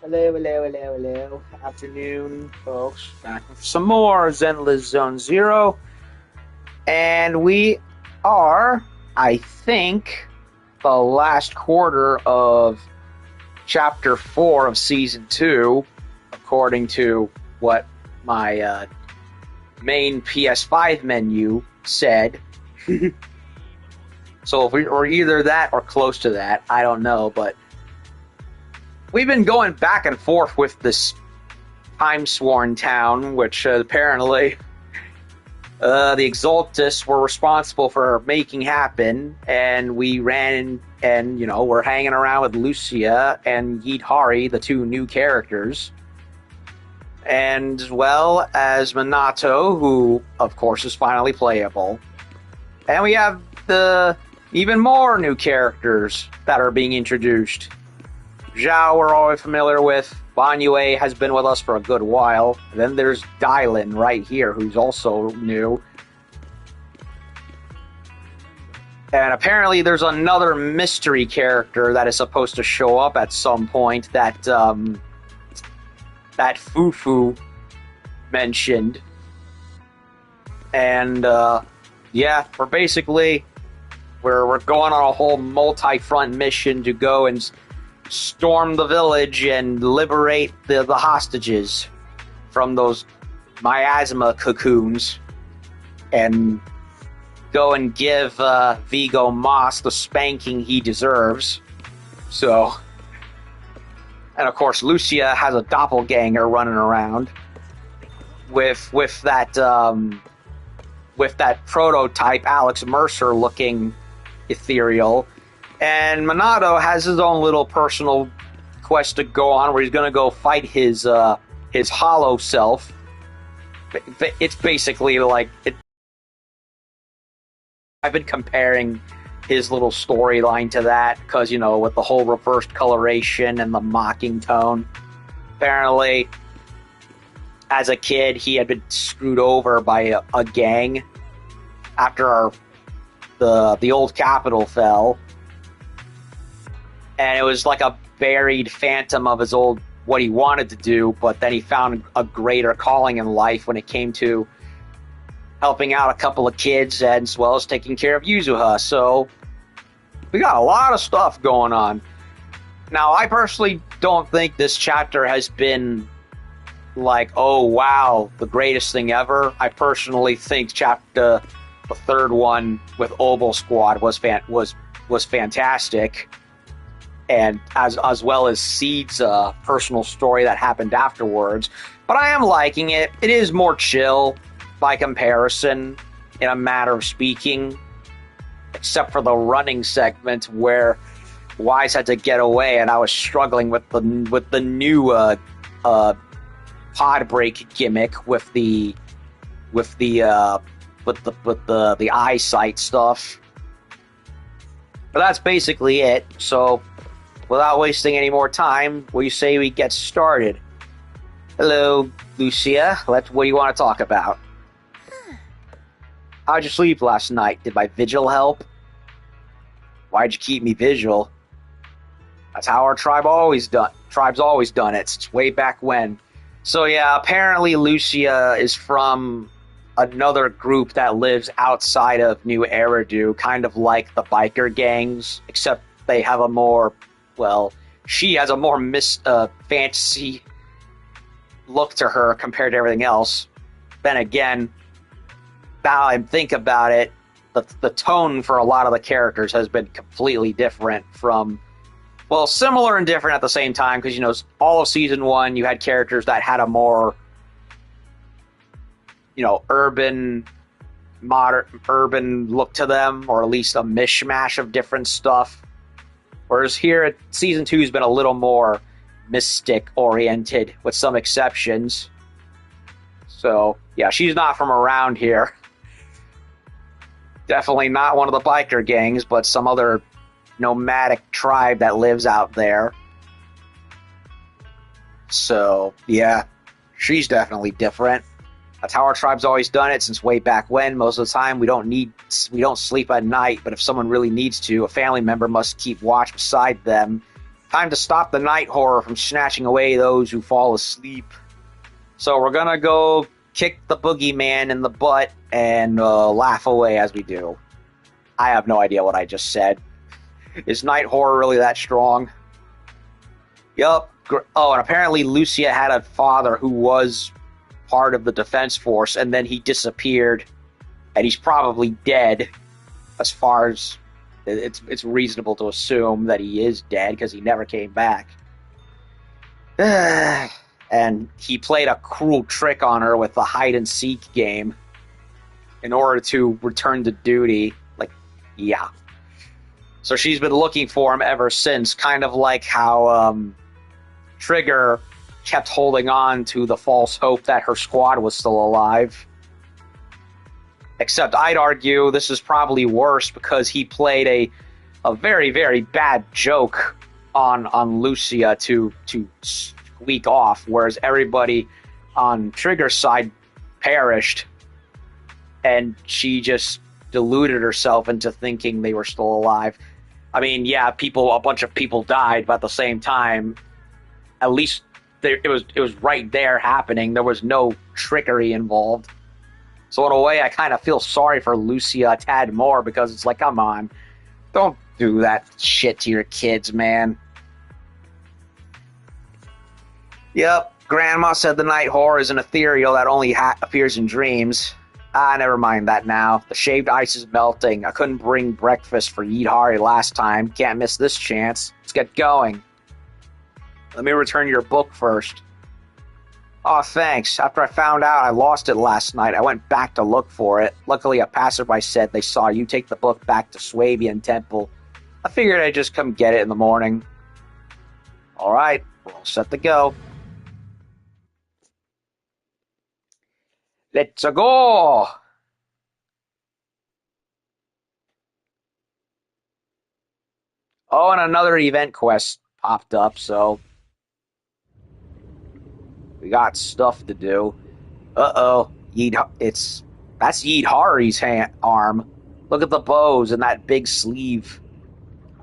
Hello, hello, hello, hello. Afternoon, folks. Back with some more Zenless Zone Zero. And we are, I think, the last quarter of Chapter 4 of Season 2, according to what my main PS5 menu said. So if we're either that or close to that, I don't know, but we've been going back and forth with this Timesworn town, which apparently the Exaltus were responsible for making happen, and we ran and, we're hanging around with Lucia and Yidhari, the two new characters, and as well as Minato, who, of course, is finally playable. And we have the even more new characters that are being introduced. Zhao we're already familiar with. Banyue has been with us for a good while. And then there's Dylan right here, who's also new. And apparently there's another mystery character that is supposed to show up at some point that Fufu mentioned. And yeah, we're going on a whole multi-front mission to go and storm the village and liberate the hostages from those miasma cocoons and go and give Vigo Moss the spanking he deserves. So, and of course Lucia has a doppelganger running around with that prototype Alex Mercer looking ethereal. And Minato has his own little personal quest to go on, where he's going to go fight his hollow self. It's basically like I've been comparing his little storyline to that because, with the whole reversed coloration and the mocking tone. Apparently, as a kid, he had been screwed over by a gang after the old capital fell. And it was like a buried phantom of his old, what he wanted to do, but then he found a greater calling in life when it came to helping out a couple of kids as well as taking care of Yuzuha. So we got a lot of stuff going on. Now, I personally don't think this chapter has been like, oh wow, the greatest thing ever. I personally think the third one with Obel Squad was fantastic. And as well as Seed's personal story that happened afterwards. But I am liking it. It is more chill by comparison, in a matter of speaking, except for the running segment where Wise had to get away, and I was struggling with the new pod break gimmick with the eyesight stuff. But that's basically it. So, without wasting any more time, will you say we get started? Hello, Lucia. What do you want to talk about? How'd you sleep last night? Did my vigil help? Why'd you keep me vigil? That's how our tribe's always done it since way back when. So yeah, apparently Lucia is from another group that lives outside of New Eridu, kind of like the biker gangs, except they have a more, she has a more fantasy look to her compared to everything else. Then again, now I think about it, the tone for a lot of the characters has been completely different from, similar and different at the same time, because, all of Season 1, you had characters that had a more, urban look to them, or at least a mishmash of different stuff. Whereas here, Season 2 has been a little more mystic-oriented, with some exceptions. So, yeah, she's not from around here. Definitely not one of the biker gangs, but some other nomadic tribe that lives out there. So, yeah, she's definitely different. That's how our tribe's always done it since way back when. Most of the time, we don't sleep at night, but if someone really needs to, a family member must keep watch beside them Time to stop the night horror from snatching away those who fall asleep. So we're gonna go kick the boogeyman in the butt and laugh away as we do. I have no idea what I just said. Is night horror really that strong? Yup. Oh, and apparently Lucia had a father who was part of the defense force, and then he disappeared, and he's probably dead. As far as it's reasonable to assume that he is dead because he never came back. And he played a cruel trick on her with the hide and seek game in order to return to duty. Like, yeah. So she's been looking for him ever since, kind of like how Trigger kept holding on to the false hope that her squad was still alive. Except I'd argue this is probably worse because he played a very, very bad joke on Lucia to squeak off, whereas everybody on Trigger's side perished, and she just deluded herself into thinking they were still alive. I mean, yeah, a bunch of people died, but at the same time, at least it was right there happening. There was no trickery involved. So in a way, I kind of feel sorry for Lucia a tad more, because it's like, come on, don't do that shit to your kids, man. Yep, Grandma said the night horror is an ethereal that only appears in dreams. Never mind that now. The shaved ice is melting. I couldn't bring breakfast for Yidhari last time. Can't miss this chance. Let's get going. Let me return your book first. Oh, thanks. After I found out I lost it last night, I went back to look for it. Luckily, a passerby said they saw you take the book back to Swabian Temple. I figured I'd just come get it in the morning. All right, we're all set to go. Let's go! Oh, and another event quest popped up, so we got stuff to do. Uh-oh. That's Yidhari's arm. Look at the bows and that big sleeve.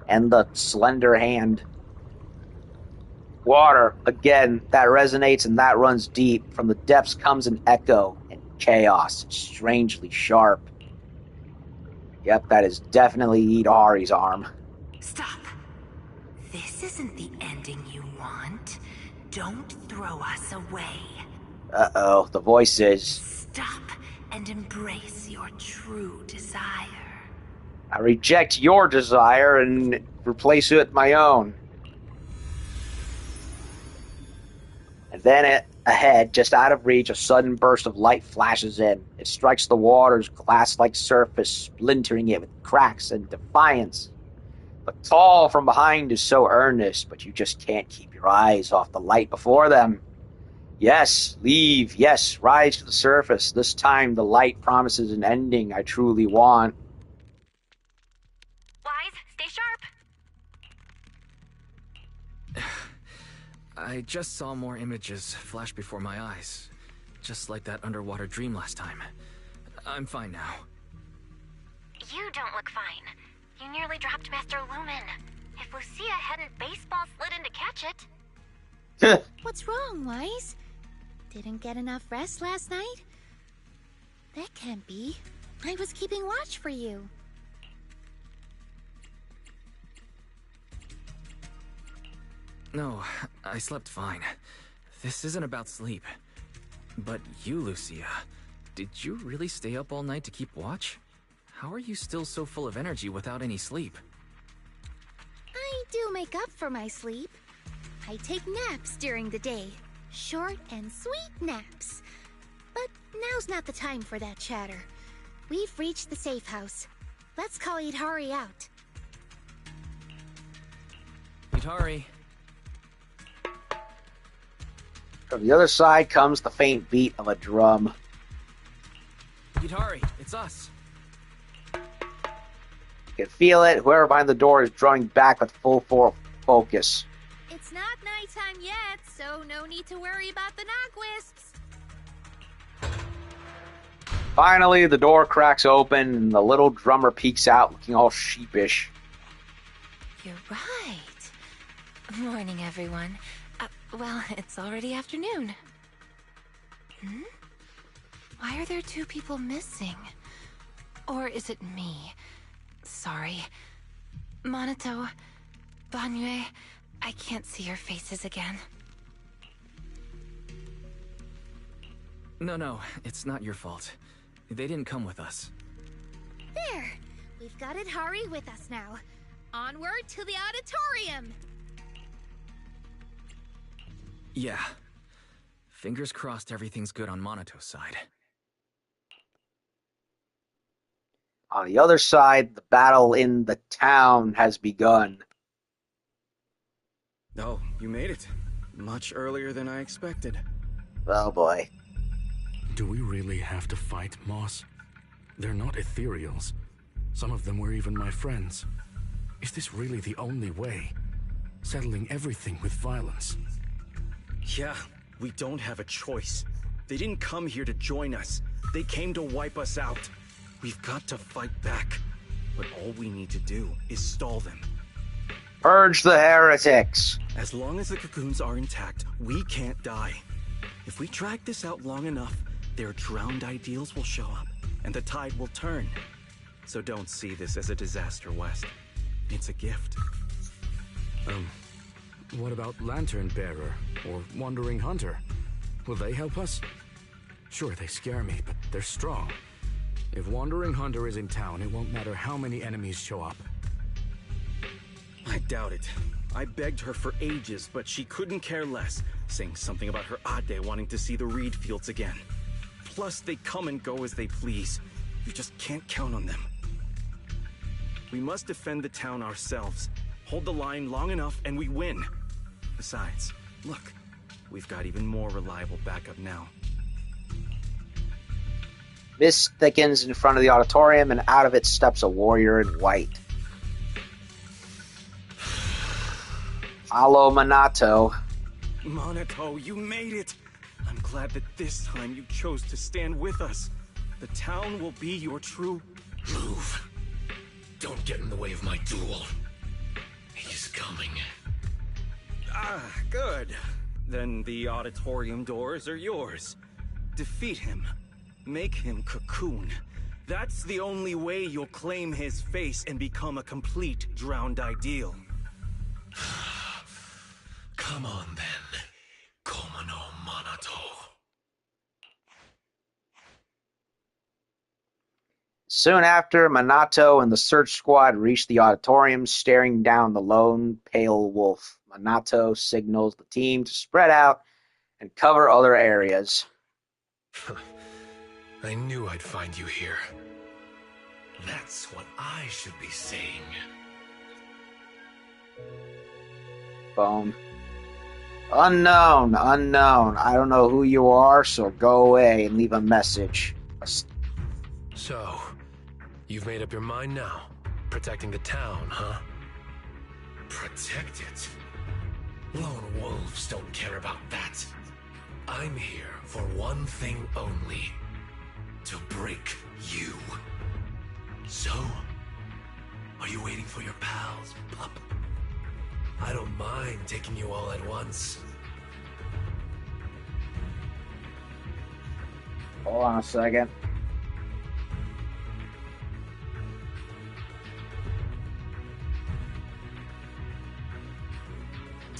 And the slender hand. Water. Again, that resonates and that runs deep. From the depths comes an echo and chaos. Strangely sharp. Yep, that is definitely Yidhari's arm. Stop. This isn't the ending you want. Don't throw us away. Uh-oh, the voice is... Stop and embrace your true desire. I reject your desire and replace it with my own. And then ahead, just out of reach, a sudden burst of light flashes in. It strikes the water's glass-like surface, splintering it with cracks and defiance. The call from behind is so earnest, but you just can't keep your eyes off the light before them. Yes, leave. Yes, rise to the surface. This time the light promises an ending I truly want. Wise, stay sharp. I just saw more images flash before my eyes. Just like that underwater dream last time. I'm fine now. You don't look fine. You nearly dropped Master Lumen. If Lucia hadn't baseball slid in to catch it. What's wrong, Wise? Didn't get enough rest last night? That can't be. I was keeping watch for you. No, I slept fine. This isn't about sleep. But you, Lucia, did you really stay up all night to keep watch? How are you still so full of energy without any sleep? I do make up for my sleep. I take naps during the day. Short and sweet naps. But now's not the time for that chatter. We've reached the safe house. Let's call Yidhari out. Yidhari. From the other side comes the faint beat of a drum. Yidhari, it's us. You can feel it. Whoever behind the door is drawing back with full focus. It's not nighttime yet, so no need to worry about the knock wisps. Finally, the door cracks open and the little drummer peeks out looking all sheepish. You're right. Morning, everyone. Well, it's already afternoon. Why are there two people missing? Or is it me? Sorry. Monato, Banyue, I can't see your faces again. No, it's not your fault. They didn't come with us. There! We've got Hari with us now. Onward to the auditorium! Yeah. Fingers crossed everything's good on Monato's side. On the other side, the battle in the town has begun. Oh, you made it. Much earlier than I expected. Oh boy. Do we really have to fight, Moss? They're not ethereals. Some of them were even my friends. Is this really the only way? Settling everything with violence? Yeah, we don't have a choice. They didn't come here to join us. They came to wipe us out. We've got to fight back. But all we need to do is stall them. Purge the heretics. As long as the cocoons are intact, we can't die. If we drag this out long enough, their drowned ideals will show up, and the tide will turn. So don't see this as a disaster, West. It's a gift. What about Lantern Bearer or Wandering Hunter? Will they help us? Sure, they scare me, but they're strong. If Wandering Hunter is in town, it won't matter how many enemies show up. I doubt it. I begged her for ages, but she couldn't care less, saying something about her Ade wanting to see the reed fields again. Plus, they come and go as they please. You just can't count on them. We must defend the town ourselves. Hold the line long enough and we win. Besides, look, we've got even more reliable backup now. Mist thickens in front of the auditorium, and out of it steps a warrior in white. Alo Minato. Monato, you made it! I'm glad that this time you chose to stand with us. The town will be your true... Move. Don't get in the way of my duel. He's coming. Ah, good. Then the auditorium doors are yours. Defeat him. Make him cocoon. That's the only way you'll claim his face and become a complete drowned ideal. Come on then, Komo no Monato. Soon after, Minato and the search squad reach the auditorium, staring down the lone, pale wolf. Minato signals the team to spread out and cover other areas. I knew I'd find you here. That's what I should be saying. Phone. Unknown. I don't know who you are, so go away and leave a message. So, you've made up your mind now? Protecting the town, huh? Protect it? Lone wolves don't care about that. I'm here for one thing only. To break you. So, are you waiting for your pals, pup? I don't mind taking you all at once. Hold on a second.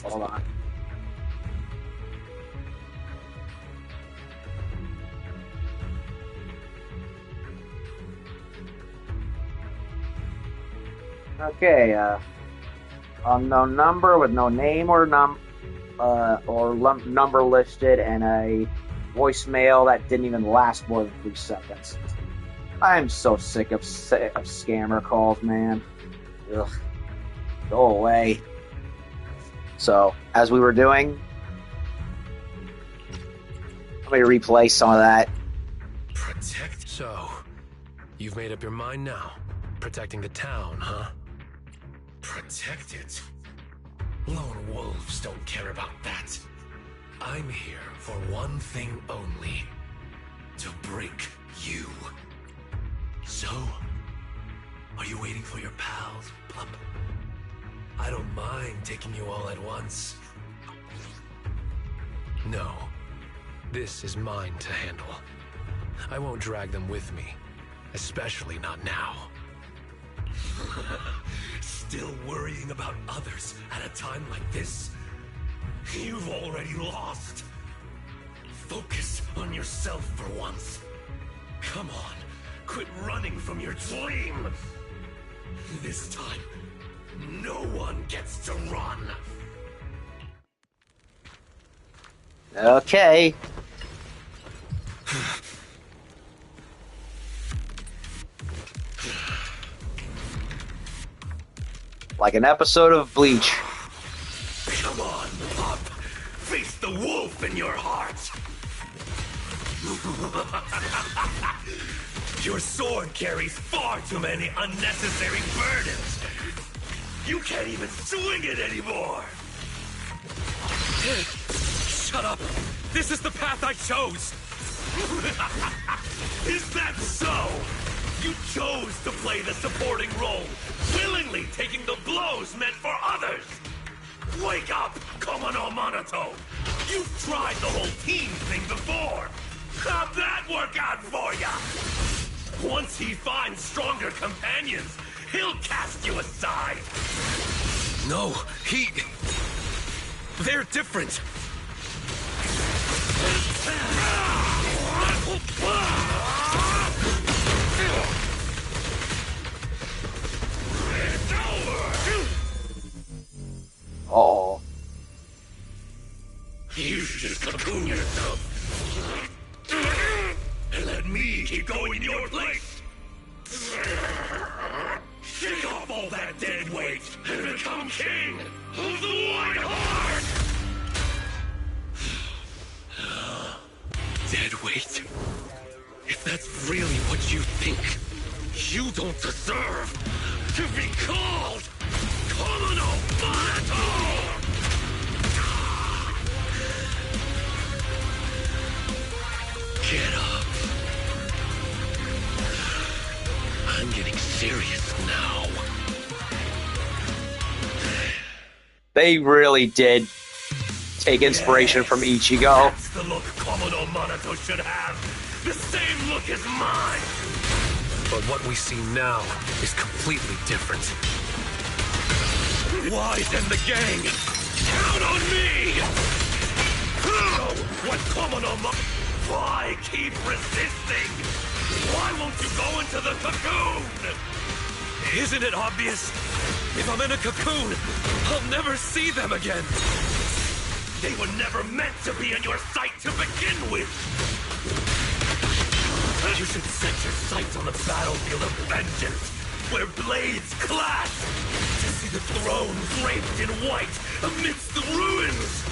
Hold on. Okay, unknown number with no name or number listed, and a voicemail that didn't even last more than 3 seconds. I'm so sick of scammer calls, man. Ugh. Go away. So, as we were doing, let me replay some of that. Protect? So, you've made up your mind now? Protecting the town, huh? Protect it? Lone wolves don't care about that. I'm here for one thing only. To break you. So, are you waiting for your pals, pup? I don't mind taking you all at once. No. This is mine to handle. I won't drag them with me. Especially not now. Still worrying about others at a time like this? You've already lost. Focus on yourself for once. Come on, quit running from your dream. This time, no one gets to run. Okay. Like an episode of Bleach. Come on, pup. Face the wolf in your heart. Your sword carries far too many unnecessary burdens. You can't even swing it anymore. Shut up. This is the path I chose. Is that so? You chose to play the supporting role, willingly taking the blows meant for others. Wake up, Komono Monato! You've tried the whole team thing before. How'd that work out for ya? Once he finds stronger companions, he'll cast you aside. No, they're different. Uh-oh. You should just cocoon yourself. And let me keep going in your place. Shake off all that dead weight and become king of the White Heart! Dead weight? If that's really what you think, you don't deserve to be called Komono Monato! Get up. I'm getting serious now. They really did take inspiration from Ichigo. That's the look Komono Monato should have. The same look as mine. But what we see now is completely different. Widen the gang. Count on me. What Komono Monato? Why keep resisting? Why won't you go into the cocoon? Isn't it obvious? If I'm in a cocoon, I'll never see them again. They were never meant to be in your sight to begin with. You should set your sights on the battlefield of vengeance, where blades clash, to see the throne draped in white amidst the ruins.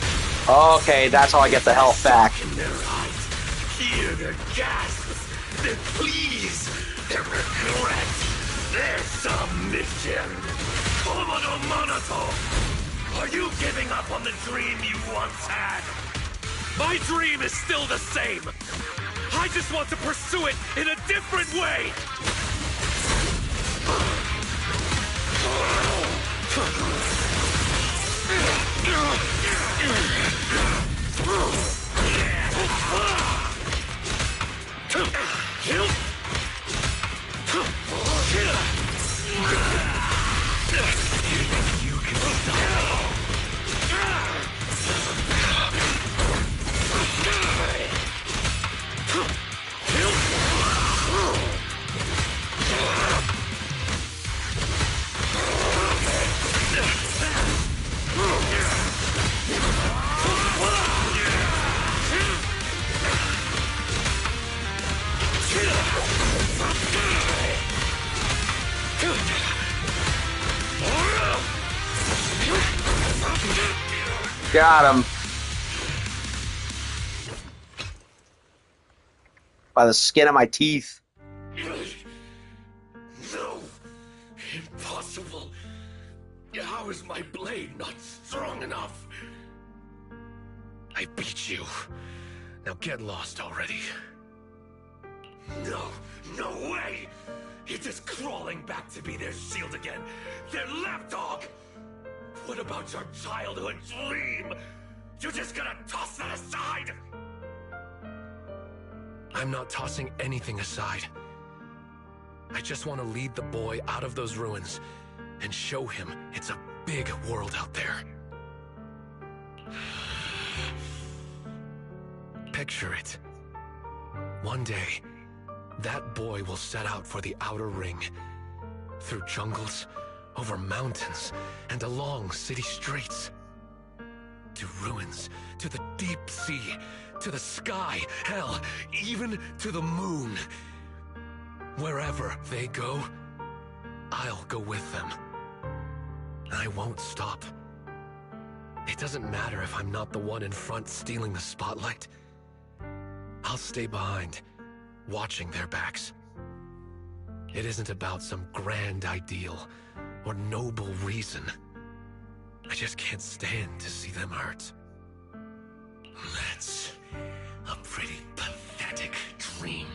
Okay, that's how I get the health back. In their eyes, hear their gasps, their pleas, their regret, their submission. Komono Monato, are you giving up on the dream you once had? My dream is still the same. I just want to pursue it in a different way. You can stop. Got him. By the skin of my teeth. No. Impossible. How is my blade not strong enough? I beat you. Now get lost already. No way! You're just crawling back to be their shield again. Their lapdog! What about your childhood dream? You just gonna toss that aside? I'm not tossing anything aside. I just want to lead the boy out of those ruins and show him it's a big world out there. Picture it. One day, that boy will set out for the outer ring, through jungles, over mountains, and along city streets. To ruins, to the deep sea, to the sky, hell, even to the moon. Wherever they go, I'll go with them. I won't stop. It doesn't matter if I'm not the one in front stealing the spotlight. I'll stay behind, watching their backs. It isn't about some grand ideal or noble reason. I just can't stand to see them hurt. That's a pretty pathetic dream.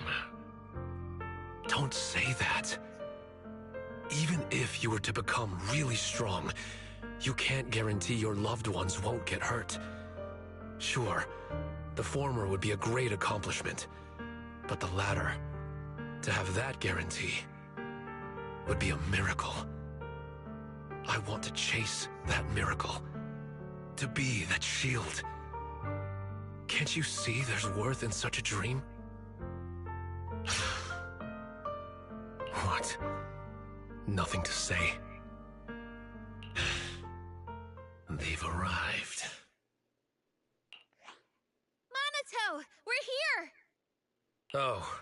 Don't say that. Even if you were to become really strong, you can't guarantee your loved ones won't get hurt. Sure, the former would be a great accomplishment, but the latter, to have that guarantee, would be a miracle. I want to chase that miracle, to be that shield. Can't you see there's worth in such a dream? What? Nothing to say. They've arrived. Monato, we're here! Oh,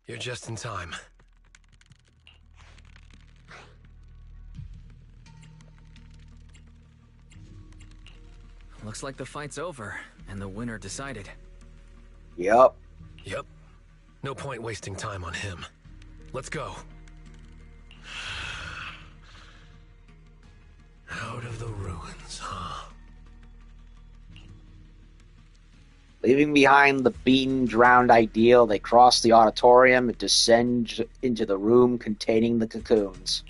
you're just in time. Looks like the fight's over, and the winner decided. Yep. Yep. No point wasting time on him. Let's go. Out of the ruins, huh? Leaving behind the beaten, drowned ideal, they cross the auditorium and descend into the room containing the cocoons.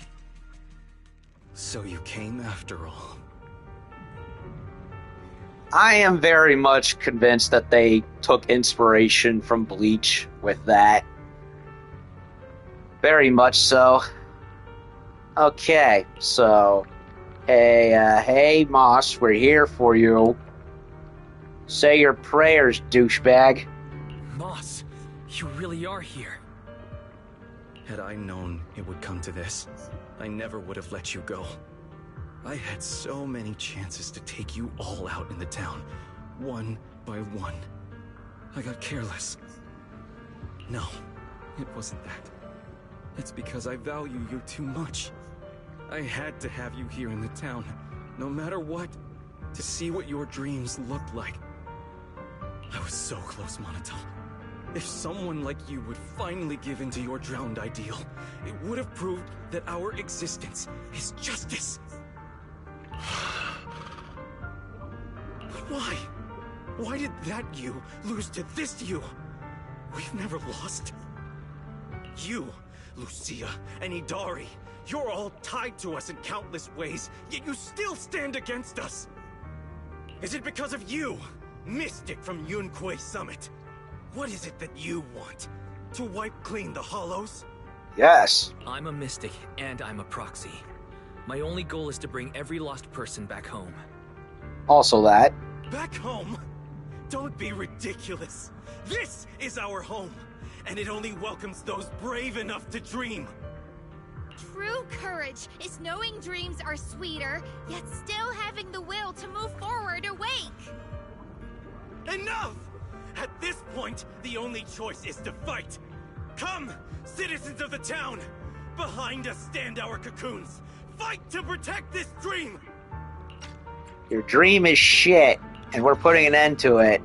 So you came after all. I am very much convinced that they took inspiration from Bleach with that. Very much so. Okay, so... Hey, Moss, we're here for you. Say your prayers, douchebag. Moss, you really are here. Had I known it would come to this, I never would have let you go. I had so many chances to take you all out in the town, one by one. I got careless. No, it wasn't that. It's because I value you too much. I had to have you here in the town, no matter what, to see what your dreams looked like. I was so close, Monato. If someone like you would finally give in to your drowned ideal, it would have proved that our existence is justice. But why? Why did that you lose to this you? We've never lost. You, Lucia, and Idari, you're all tied to us in countless ways, yet you still stand against us. Is it because of you, Mystic from Yunquei Summit? What is it that you want? To wipe clean the Hollows? Yes. I'm a mystic, and I'm a proxy. My only goal is to bring every lost person back home. Also that. Back home? Don't be ridiculous. This is our home, and it only welcomes those brave enough to dream. True courage is knowing dreams are sweeter, yet still having the will to move forward awake. Enough! At this point, the only choice is to fight. Come, citizens of the town! Behind us stand our cocoons. Fight to protect this dream! Your dream is shit, and we're putting an end to it.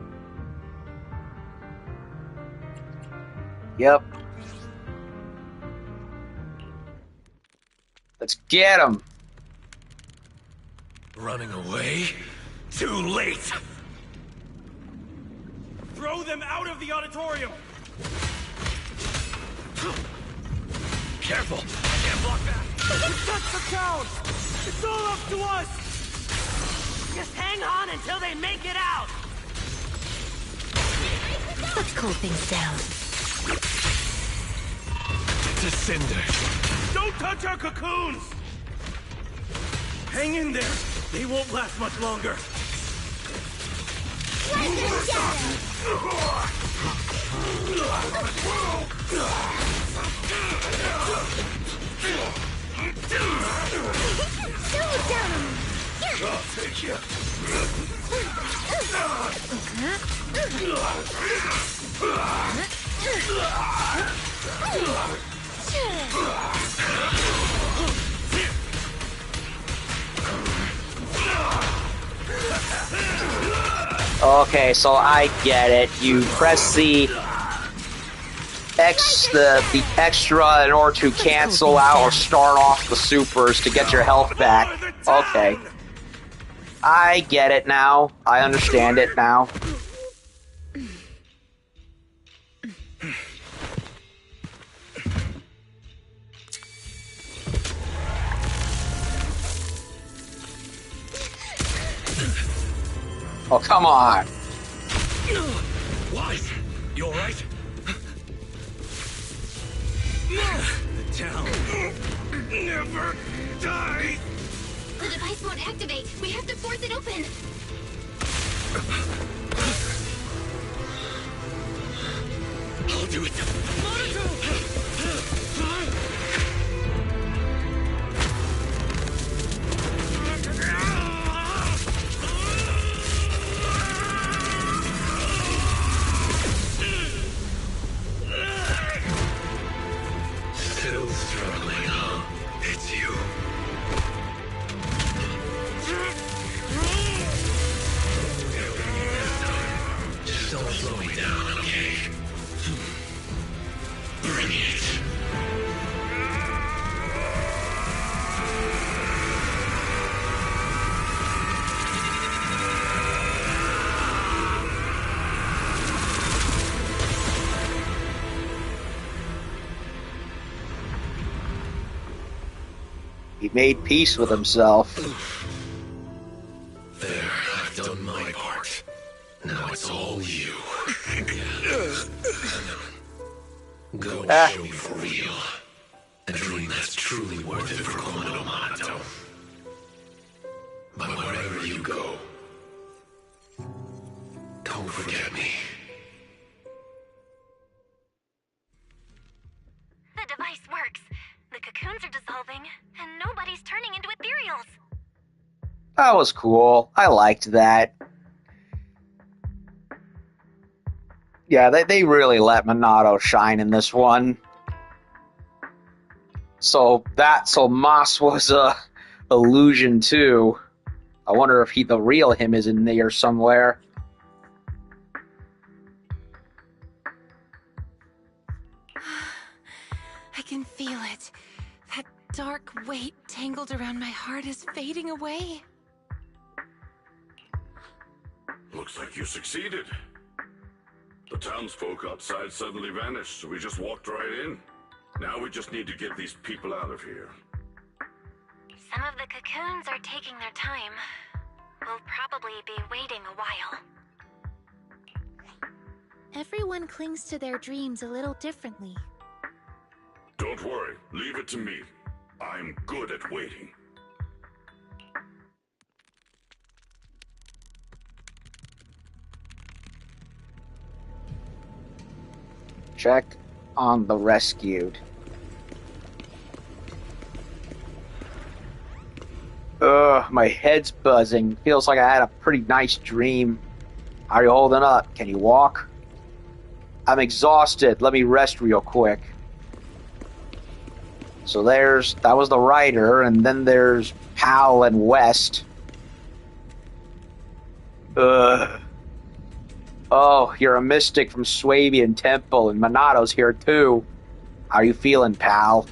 Yep. Let's get him. Running away? Too late! Throw them out of the auditorium! Careful! I can't block that! Protect the town! It's all up to us! Just hang on until they make it out! Let's cool things down. To cinder. Don't touch our cocoons! Hang in there! They won't last much longer! I'll take you. Okay, so I get it. You press the extra in order to cancel out or start off the supers to get your health back. Okay. I get it now. I understand it now. Oh, come on. Wise, you alright? The town never dies! The device won't activate. We have to force it open. I'll do it. Still struggling, huh? It's you. Just don't slow me down, okay? Bring it. He made peace with himself. There, I've done my part. Now it's all you. Go and show me for real. A dream that's truly worth it for Komodo Monato. But wherever you go, don't forget me. The device works. The cocoons are dissolving, and nobody's turning into ethereals. That was cool. I liked that. Yeah, they really let Minato shine in this one. So Moss was a illusion too. I wonder if the real him is in there somewhere. I can feel it. That dark weight tangled around my heart is fading away. Looks like you succeeded. The townsfolk outside suddenly vanished, so we just walked right in. Now we just need to get these people out of here. Some of the cocoons are taking their time. We'll probably be waiting a while. Everyone clings to their dreams a little differently. Don't worry, leave it to me. I'm good at waiting. Check on the rescued. Ugh, my head's buzzing. Feels like I had a pretty nice dream. How are you holding up? Can you walk? I'm exhausted. Let me rest real quick. So that was the writer, and then there's Pal and West. Ugh. Oh, you're a mystic from Swabian Temple, and Minato's here too. How are you feeling, pal?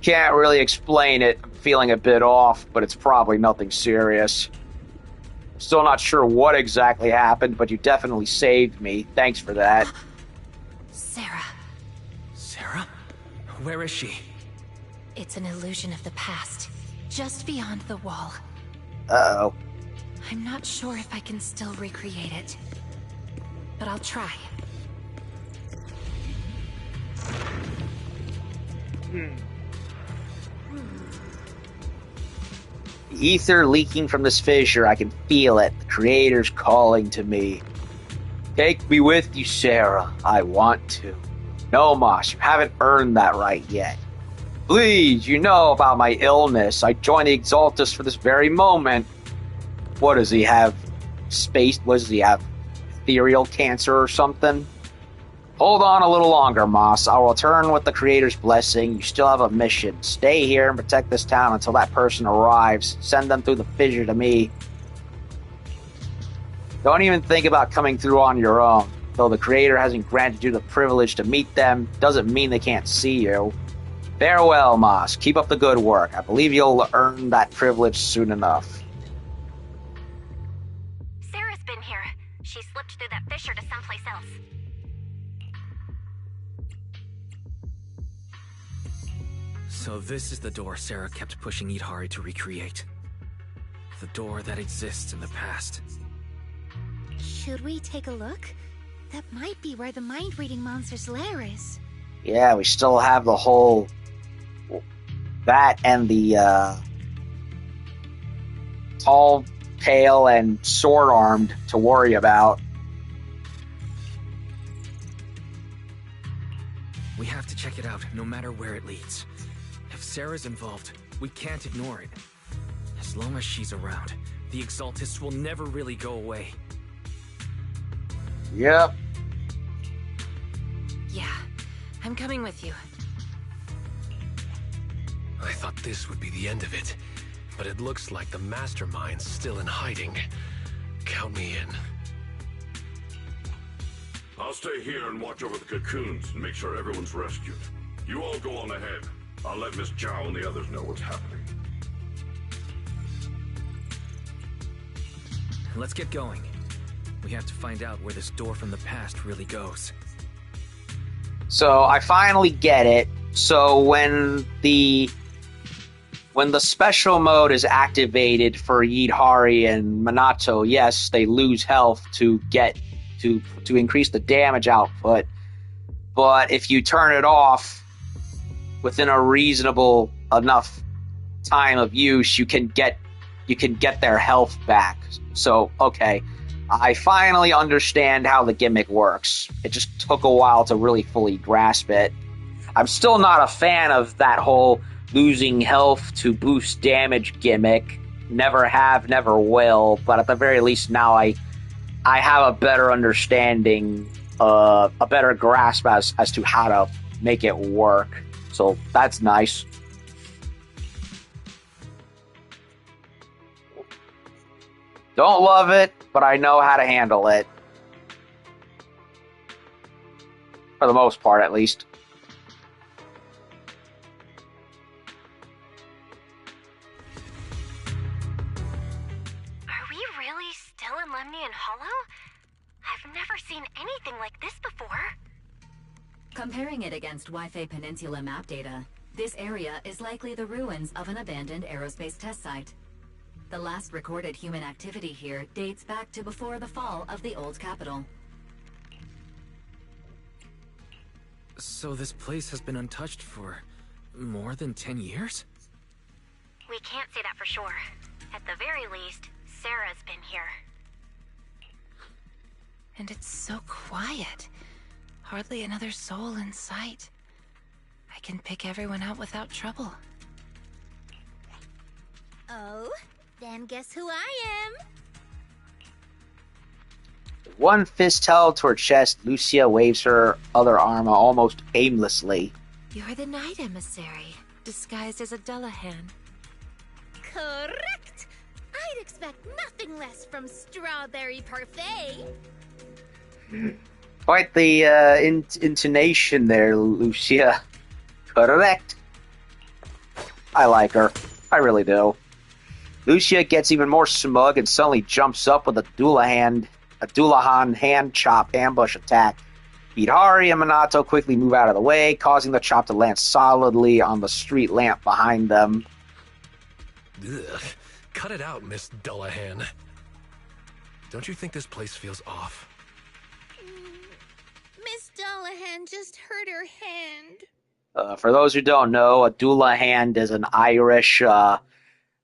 Can't really explain it. I'm feeling a bit off, but it's probably nothing serious. Still not sure what exactly happened, but you definitely saved me. Thanks for that. Sarah. Sarah? Where is she? It's an illusion of the past, just beyond the wall. Uh-oh. I'm not sure if I can still recreate it. But I'll try. The ether leaking from this fissure, I can feel it. The creator's calling to me. Take me with you, Sarah. I want to. No, Moss, you haven't earned that right yet. Please, you know about my illness. I joined the Exaltus for this very moment. What does he have? What does he have? Ethereal cancer or something? Hold on a little longer, Moss. I'll return with the Creator's blessing. You still have a mission. Stay here and protect this town until that person arrives. Send them through the fissure to me. Don't even think about coming through on your own. Though the Creator hasn't granted you the privilege to meet them, doesn't mean they can't see you. Farewell, Moss. Keep up the good work. I believe you'll earn that privilege soon enough. Sarah's been here. She slipped through that fissure to someplace else. So this is the door Sarah kept pushing Idhari to recreate. The door that exists in the past. Should we take a look? That might be where the mind-reading monster's lair is. Yeah, we still have the whole... that and the, tall, pale, and sword-armed to worry about. We have to check it out, no matter where it leads. If Sarah's involved, we can't ignore it. As long as she's around, the Exaltists will never really go away. Yep. Yeah, I'm coming with you. I thought this would be the end of it, but it looks like the mastermind's still in hiding. Count me in. I'll stay here and watch over the cocoons and make sure everyone's rescued. You all go on ahead. I'll let Miss Zhao and the others know what's happening. Let's get going. We have to find out where this door from the past really goes. So I finally get it. So when the special mode is activated for Idhari and Minato, yes, they lose health to get to increase the damage output. But if you turn it off within a reasonable enough time of use, you can get their health back. So okay, I finally understand how the gimmick works. It just took a while to really fully grasp it. I'm still not a fan of that whole losing health to boost damage gimmick. Never have, never will. But at the very least now I have a better understanding, a better grasp as to how to make it work. So that's nice. Don't love it, but I know how to handle it. For the most part, at least. Are we really still in Lemnian Hollow? I've never seen anything like this before. Comparing it against Wi-Fi Peninsula map data, this area is likely the ruins of an abandoned aerospace test site. The last recorded human activity here dates back to before the fall of the old capital. So this place has been untouched for more than 10 years? We can't say that for sure. At the very least, Sarah's been here. And it's so quiet. Hardly another soul in sight. I can pick everyone out without trouble. Oh, then guess who I am? One fist held to her chest, Lucia waves her other arm almost aimlessly. You're the night emissary, disguised as a Dullahan. Correct! I'd expect nothing less from Strawberry Parfait. Quite the intonation there, Lucia. Correct. I like her. I really do. Lucia gets even more smug and suddenly jumps up with a Dullahan hand chop ambush attack. Idhari and Minato quickly move out of the way, causing the chop to land solidly on the street lamp behind them. Ugh. Cut it out, Miss Dullahan. Don't you think this place feels off? Miss Dullahan just hurt her hand. For those who don't know, a Dullahan is an Irish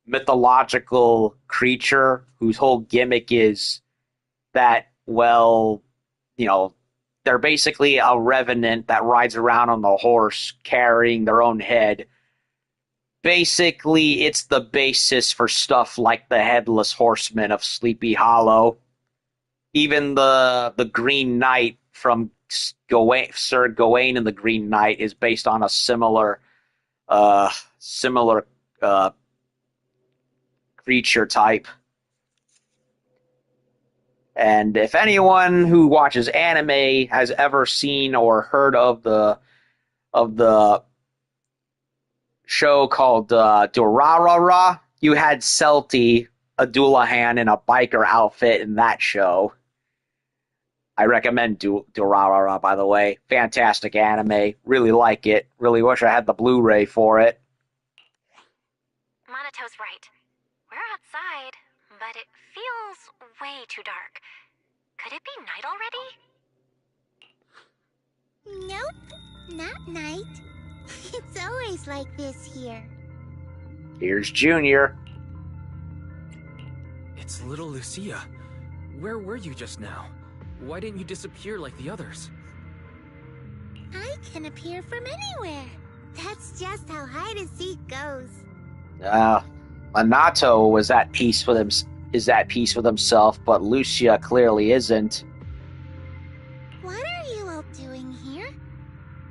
mythological creature whose whole gimmick is that, well, you know, they're basically a revenant that rides around on the horse carrying their own head. Basically, it's the basis for stuff like the Headless Horseman of Sleepy Hollow. Even the Green Knight from Sir Gawain and the Green Knight is based on a similar creature type. And if anyone who watches anime has ever seen or heard of the show called Durarara, you had Celty, a Dullahan, in a biker outfit in that show. I recommend Durarara, by the way. Fantastic anime. Really like it. Really wish I had the Blu-ray for it. Monato's right. We're outside, but it feels way too dark. Could it be night already? Nope, not night. It's always like this here. Here's Junior. It's little Lucia. Where were you just now? Why didn't you disappear like the others? I can appear from anywhere. That's just how hide and seek goes. Minato is at peace with himself, but Lucia clearly isn't. What are you all doing here?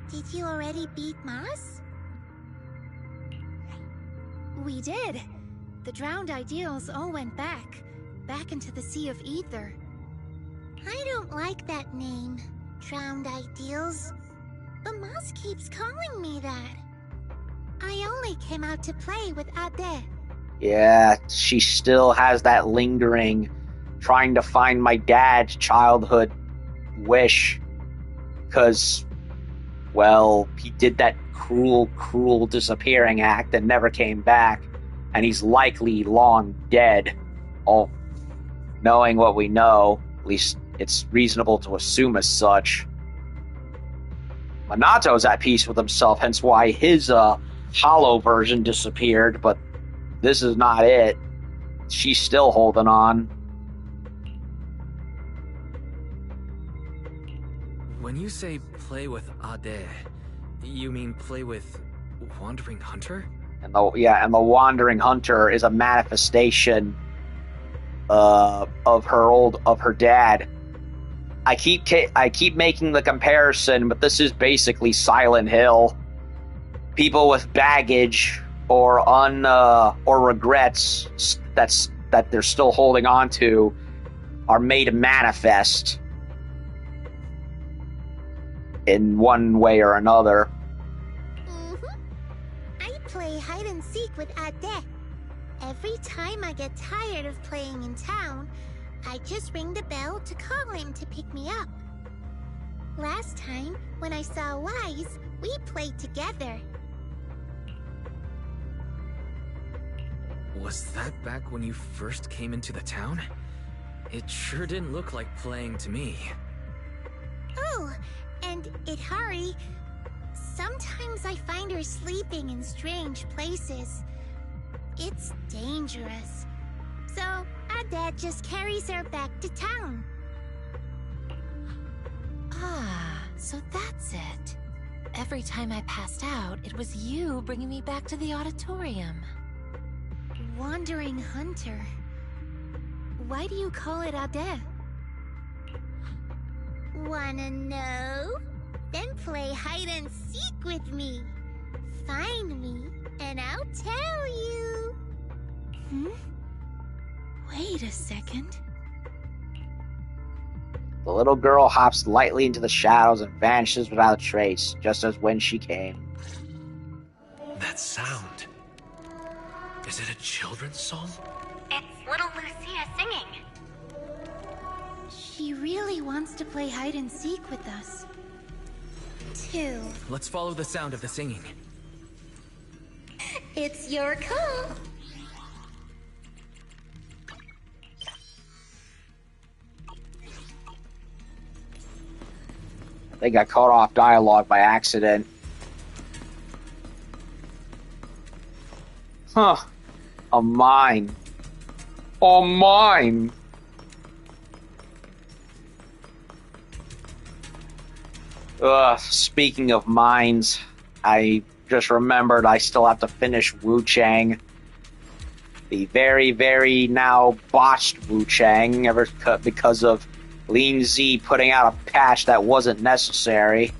Did you already beat Moss? We did. The drowned ideals all went back into the Sea of Ether. I don't like that name, Drowned Ideals. But Moss keeps calling me that. I only came out to play with Ade. Yeah, she still has that lingering trying to find my dad's childhood wish. Because, well, he did that cruel disappearing act and never came back. And he's likely long dead. All knowing what we know, at least it's reasonable to assume as such. Minato's at peace with himself, hence why his hollow version disappeared, but this is not it. She's still holding on. When you say play with Ade, you mean play with Wandering Hunter? And the Wandering Hunter is a manifestation of her dad. I keep making the comparison, but this is basically Silent Hill. People with baggage or regrets that they're still holding on to are made manifest in one way or another. I play hide and seek with Ade. Every time I get tired of playing in town, I just ring the bell to call him to pick me up. Last time, when I saw Wise, we played together. Was that back when you first came into the town? It sure didn't look like playing to me. Oh, and Ihari. Sometimes I find her sleeping in strange places. It's dangerous. So, Ade just carries her back to town. Ah, so that's it. Every time I passed out, it was you bringing me back to the auditorium. Wandering Hunter. Why do you call it Ade? Wanna know? Then play hide and seek with me. Find me, and I'll tell you. Wait a second. The little girl hops lightly into the shadows and vanishes without a trace, just as when she came. That sound. Is it a children's song? It's little Lucia singing. She really wants to play hide and seek with us. Too. Let's follow the sound of the singing. It's your call. They got caught off dialogue by accident. Huh. A mine. A mine. Speaking of mines, I just remembered I still have to finish Wu Chang. The very, very now botched Wu Chang, because of Lean Z putting out a patch that wasn't necessary.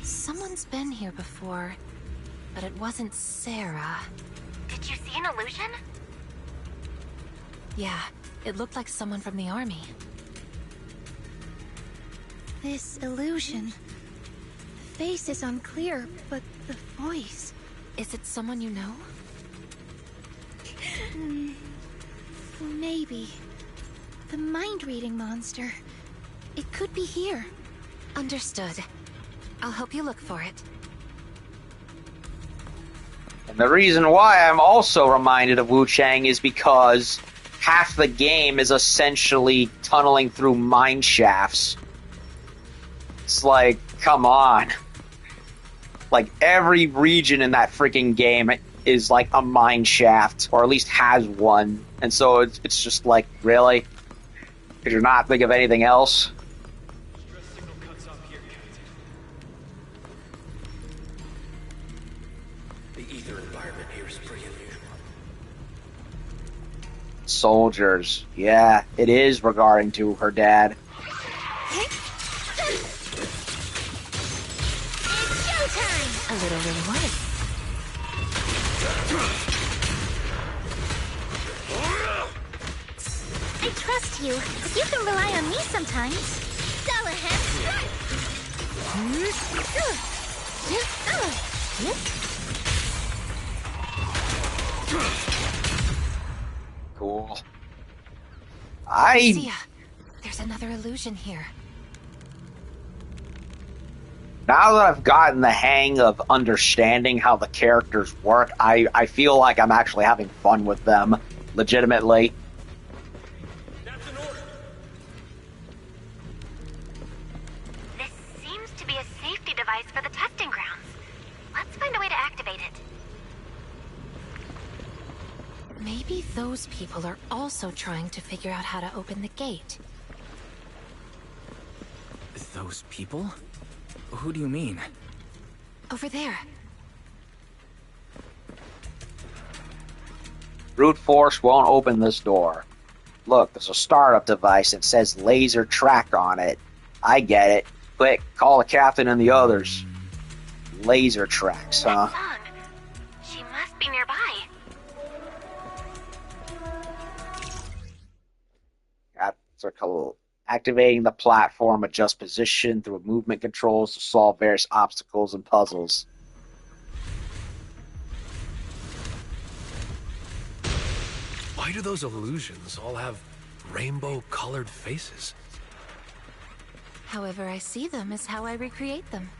Someone's been here before, but it wasn't Sarah. Did you see an illusion? Yeah, it looked like someone from the army. This illusion. The face is unclear, but the voice. Is it someone you know? Maybe. The mind-reading monster. It could be here. Understood. I'll help you look for it. And the reason why I'm also reminded of Wu Chang is because half the game is essentially tunneling through mine shafts. It's like, come on. Like, every region in that freaking game is like a mine shaft, or at least has one. And so it's just like, really? Could you not think of anything else? The ether environment here is pretty unusual. Soldiers. Yeah, it is regarding to her dad. Showtime! A little reward. I trust you. You can rely on me sometimes. Dullahan! Cool. Lucia, there's another illusion here. Now that I've gotten the hang of understanding how the characters work, I feel like I'm actually having fun with them, legitimately. That's an order. This seems to be a safety device for the testing grounds. Let's find a way to activate it. Maybe those people are also trying to figure out how to open the gate. Those people? Who do you mean? Over there. Brute force won't open this door. Look, there's a startup device that says laser track on it. I get it. Quick, call the captain and the others. Laser tracks, huh? That song. She must be nearby. Got circle. Activating the platform, adjust position through movement controls to solve various obstacles and puzzles. Why do those illusions all have rainbow-colored faces? However I see them is how I recreate them.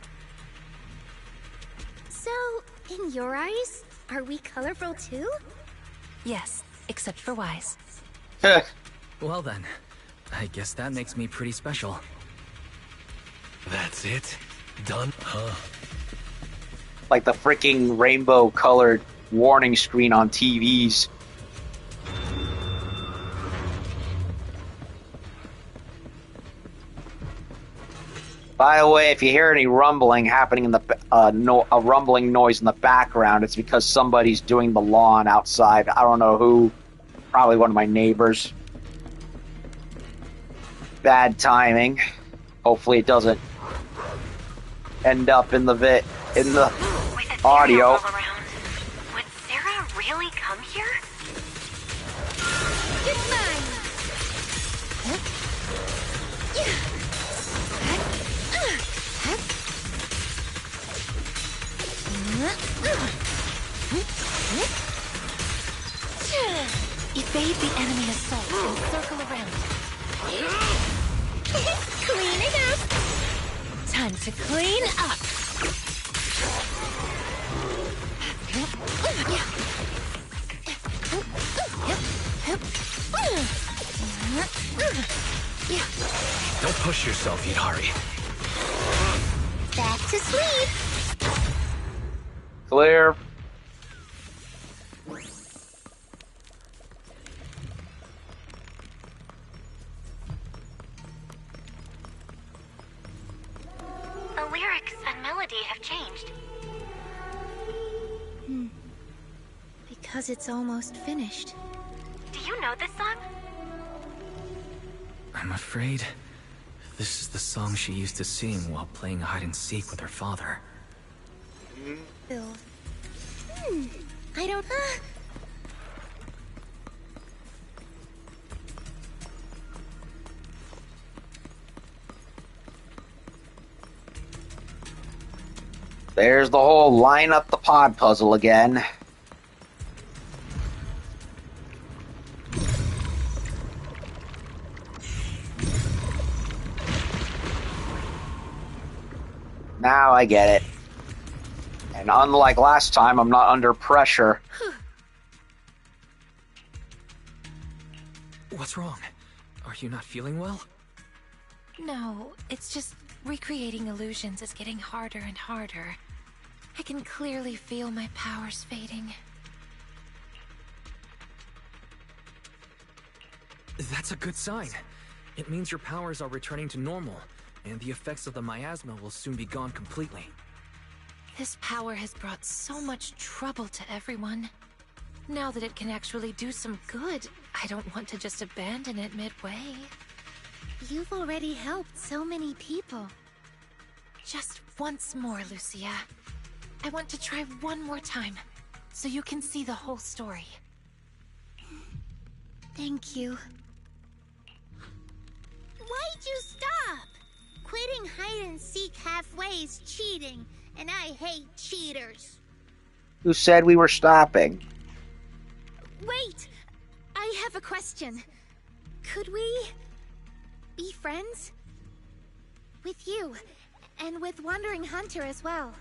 So, in your eyes, are we colorful too? Yes, except for Wise. Well then, I guess that makes me pretty special. That's it? Done? Huh? Like the freaking rainbow-colored warning screen on TVs. By the way, if you hear any rumbling happening in the a rumbling noise in the background, it's because somebody's doing the lawn outside. I don't know who. Probably one of my neighbors. Bad timing. Hopefully, it doesn't end up in the audio. All around. Would Sarah really come here? Goodbye! Evade the enemy assault and circle around. Clean it up! Time to clean up. Don't push yourself, Yidhari. to sleep. Clear. The lyrics and melody have changed. Because it's almost finished. Do you know this song? I'm afraid this is the song she used to sing while playing hide and seek with her father. Bill. I don't... There's the whole line up the pod puzzle again. Now I get it. And unlike last time, I'm not under pressure. What's wrong? Are you not feeling well? No, it's just recreating illusions is getting harder and harder. I can clearly feel my powers fading. That's a good sign. It means your powers are returning to normal, and the effects of the miasma will soon be gone completely. This power has brought so much trouble to everyone. Now that it can actually do some good, I don't want to just abandon it midway. You've already helped so many people. Just once more, Lucia. I want to try one more time, so you can see the whole story. Thank you. Why'd you stop? Quitting hide and seek halfway is cheating, and I hate cheaters. Who said we were stopping? Wait! I have a question. Could we be friends? With you, and with Wandering Hunter as well.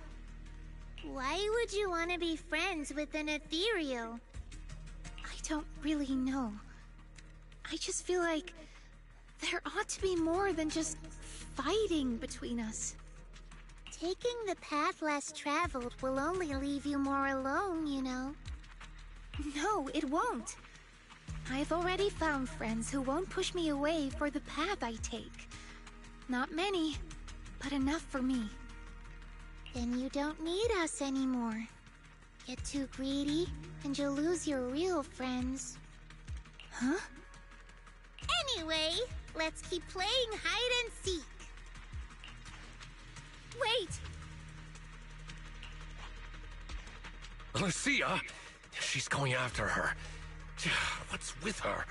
Why would you want to be friends with an ethereal? I don't really know. I just feel like there ought to be more than just fighting between us. Taking the path less traveled will only leave you more alone, you know. No, it won't. I've already found friends who won't push me away for the path I take. Not many, but enough for me. Then you don't need us anymore. Get too greedy, and you'll lose your real friends. Huh? Anyway, let's keep playing hide and seek. Wait! Lucia! She's going after her. What's with her?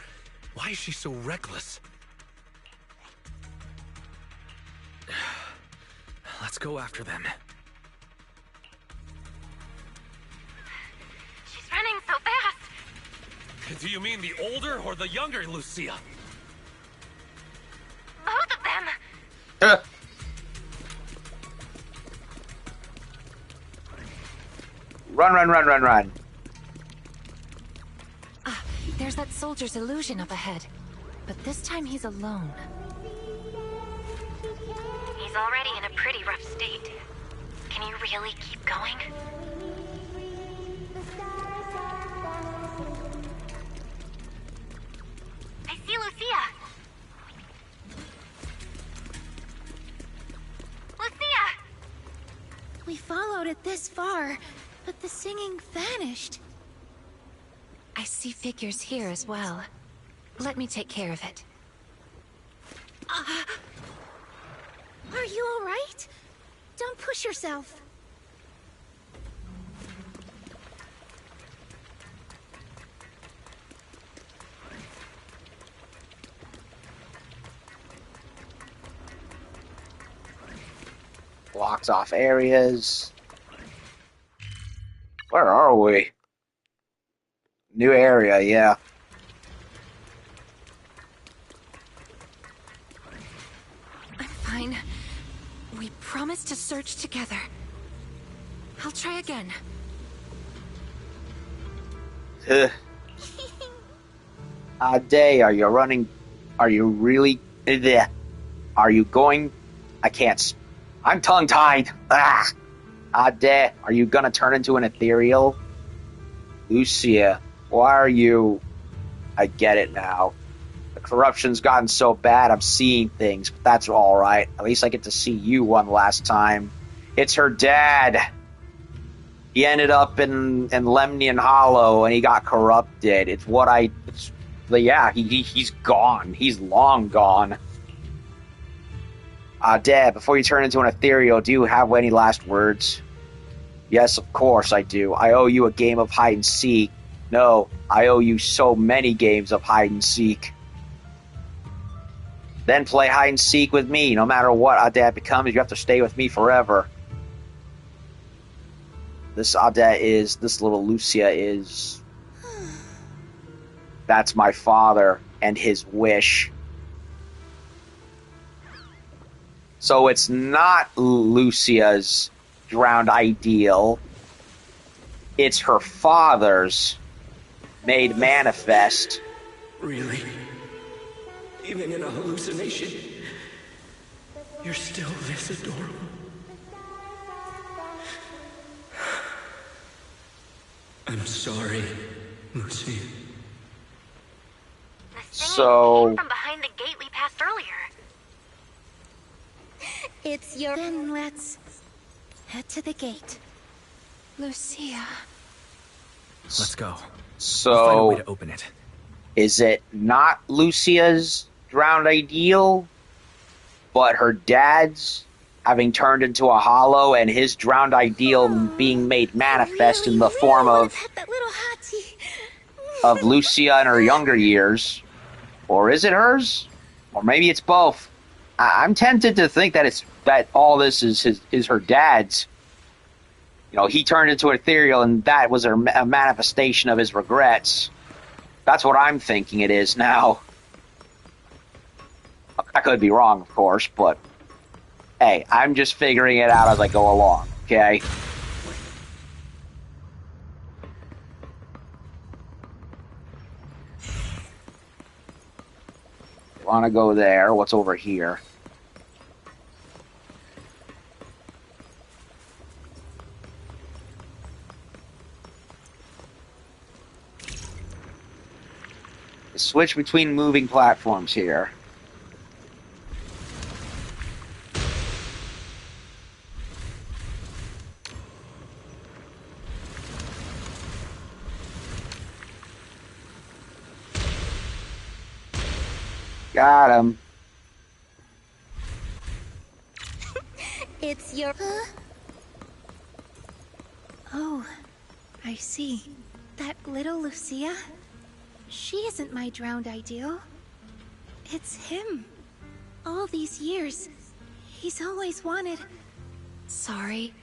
Why is she so reckless? Let's go after them. She's running so fast. Do you mean the older or the younger Lucia? Both of them. Run. There's that soldier's illusion up ahead. But this time he's alone. He's already in a pretty rough state. Can you really keep going? I see Lucia! Lucia! We followed it this far, but the singing vanished. I see figures here as well. Let me take care of it. Are you all right? Don't push yourself. Blocks off areas. Where are we? New area, yeah. I'm fine. We promised to search together. I'll try again. Day, are you running? Are you really there? Are you going? I can't. I'm tongue-tied. Ah! Ade, are you gonna turn into an ethereal? Lucia, why are you... I get it now. The corruption's gotten so bad I'm seeing things, but that's alright. At least I get to see you one last time. It's her dad. He ended up in Lemnian Hollow and he got corrupted. He's gone. He's long gone. Dad, before you turn into an ethereal, do you have any last words? Yes, of course I do. I owe you a game of hide and seek. No, I owe you so many games of hide and seek. Then play hide and seek with me. No matter what Dad becomes, you have to stay with me forever. This little Lucia is... That's my father and his wish. So it's not Lucia's drowned ideal. It's her father's made manifest. Really? Even in a hallucination, you're still this adorable. I'm sorry, Lucy. So came from behind the gate we passed earlier. It's your... Then let's head to the gate. Lucia. Let's go. So I'll find a way to open it. Is it not Lucia's drowned ideal, but her dad's having turned into a hollow and his drowned ideal being made manifest in the form of Lucia in her younger years? Or is it hers? Or maybe it's both. I'm tempted to think that all this is her dad's. You know, he turned into an ethereal and that was a manifestation of his regrets. That's what I'm thinking it is now. I could be wrong, of course, but hey, I'm just figuring it out as I go along, okay? Want to go there. What's over here? Switch between moving platforms here. Got him. It's your... Oh, I see. That little Lucia? She isn't my drowned ideal. It's him. All these years, he's always wanted... Sorry.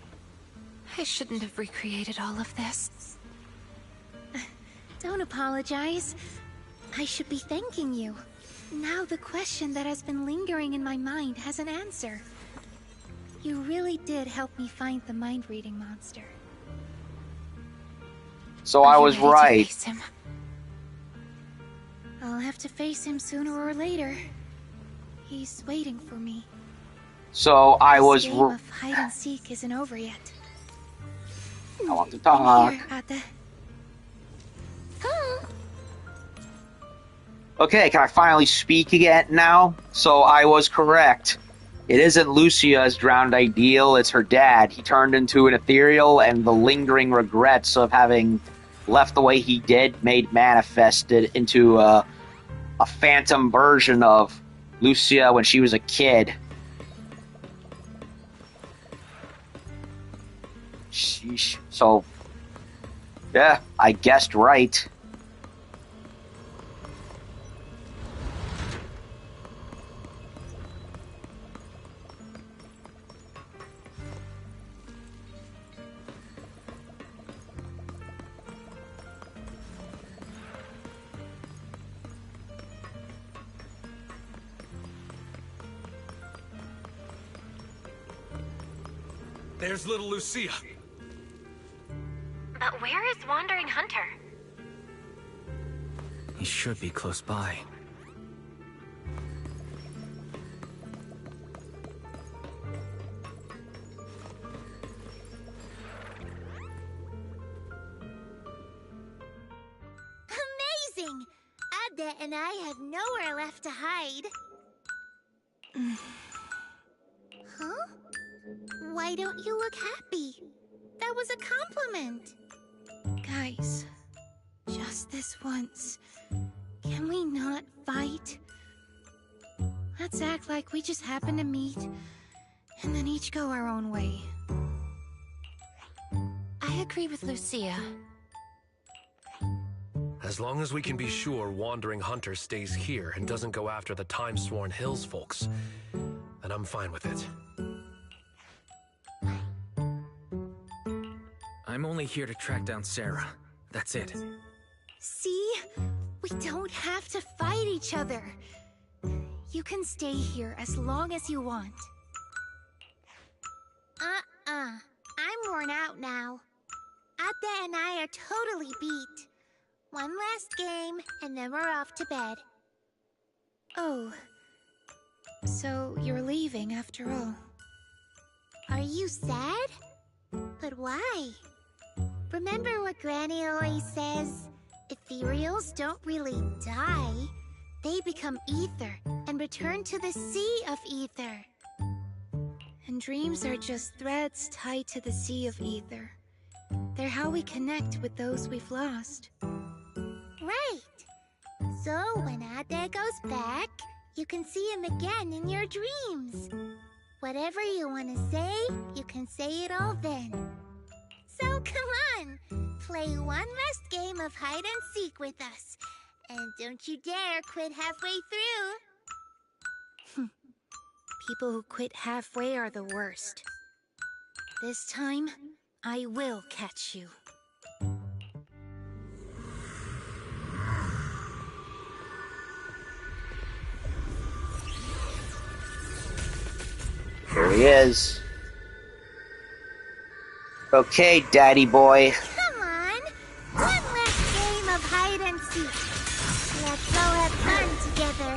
I shouldn't have recreated all of this. Don't apologize. I should be thanking you. Now the question that has been lingering in my mind has an answer. You really did help me find the mind-reading monster. So I was right. Face him? I'll have to face him sooner or later. He's waiting for me. So I was... This game of hide and seek isn't over yet. I want to talk. Here, Ate. Okay, can I finally speak again now? So I was correct. It isn't Lucia's drowned ideal, it's her dad. He turned into an ethereal, and the lingering regrets of having left the way he did made manifested into a phantom version of Lucia when she was a kid. Sheesh. So, yeah, I guessed right. There's little Lucia. But where is Wandering Hunter? He should be close by. missing. Ade and I have nowhere left to hide. Huh? Why don't you look happy? That was a compliment. Guys, just this once, can we not fight? Let's act like we just happened to meet, and then each go our own way. I agree with Lucia. As long as we can be sure Wandering Hunter stays here and doesn't go after the Timesworn Hills folks, then I'm fine with it. I'm only here to track down Sarah. That's it. See? We don't have to fight each other. You can stay here as long as you want. I'm worn out now. Ade and I are totally beat. One last game, and then we're off to bed. Oh. So you're leaving after all. Are you sad? But why? Remember what Granny always says? Ethereals don't really die. They become ether and return to the sea of ether. And dreams are just threads tied to the sea of ether. They're how we connect with those we've lost. Right. So when Ade goes back, you can see him again in your dreams. Whatever you want to say, you can say it all then. So come on, play one last game of hide and seek with us. And don't you dare quit halfway through. People who quit halfway are the worst. This time, I will catch you. Here he is. Okay, daddy boy. Come on, one last game of hide and seek. Let's all have fun together.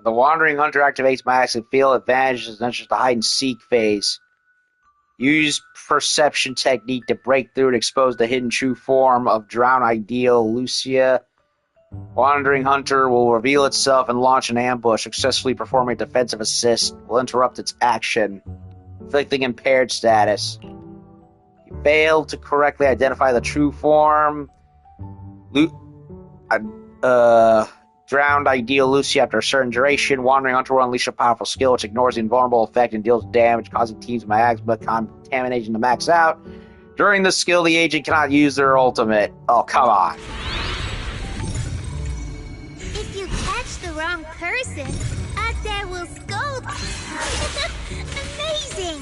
The Wandering Hunter activates max and field advantages and enters the hide and seek phase. Use perception technique to break through and expose the hidden true form of Drowned Ideal Lucia. Wandering Hunter will reveal itself and launch an ambush. Successfully performing a defensive assist will interrupt its action, inflicting impaired status. You failed to correctly identify the true form. Drowned Ideal Lucia after a certain duration. Wandering Hunter will unleash a powerful skill which ignores the invulnerable effect and deals damage, causing teams magma contamination to max out. During the skill, the agent cannot use their ultimate. Oh, come on. If you catch the wrong person, Ade will scold. Amazing!